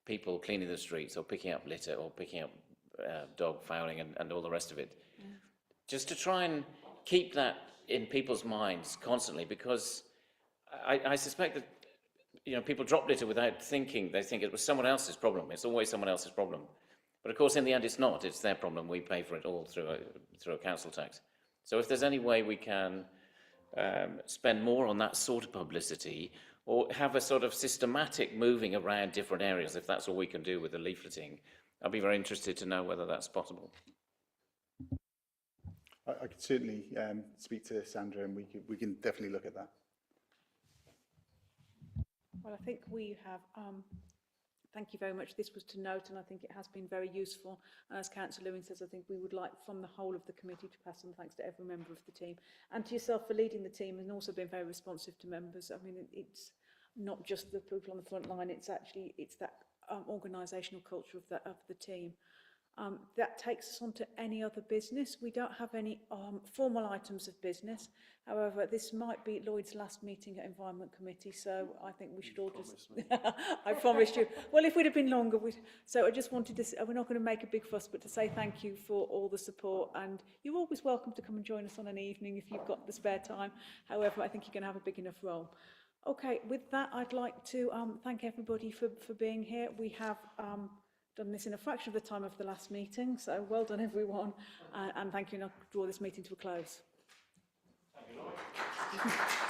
Speaker 6: people cleaning the streets or picking up litter or picking up dog fouling and all the rest of it? Yeah. Just to try and keep that in people's minds constantly, because I suspect that people drop litter without thinking. They think it was someone else's problem. It's always someone else's problem. But of course, in the end, it's not. It's their problem. We pay for it all through a council tax. So if there's any way we can spend more on that sort of publicity, or have a sort of systematic moving around different areas, if that's all we can do with the leafleting, I'd be very interested to know whether that's possible.
Speaker 11: I could certainly speak to Sandra, and we can definitely look at that.
Speaker 1: Well, I think we have, thank you very much. This was to note, and I think it has been very useful. And as Councillor Lewin says, I think we would like from the whole of the committee to pass on thanks to every member of the team and to yourself for leading the team and also being very responsive to members. I mean, it's not just the people on the front line, it's that organisational culture of the team. That takes us on to any other business. We don't have any formal items of business. However, this might be Lloyd's last meeting at Environment Committee, so I think we should all just... I promised you. Well, if we'd have been longer, so I just wanted to... We're not going to make a big fuss, but to say thank you for all the support, and you're always welcome to come and join us on an evening if you've got the spare time. However, I think you're going to have a big enough role. Okay, with that, I'd like to thank everybody for being here. We have... done this in a fraction of the time of the last meeting, so well done everyone, and thank you, and I'll draw this meeting to a close. Thank you, Laurie.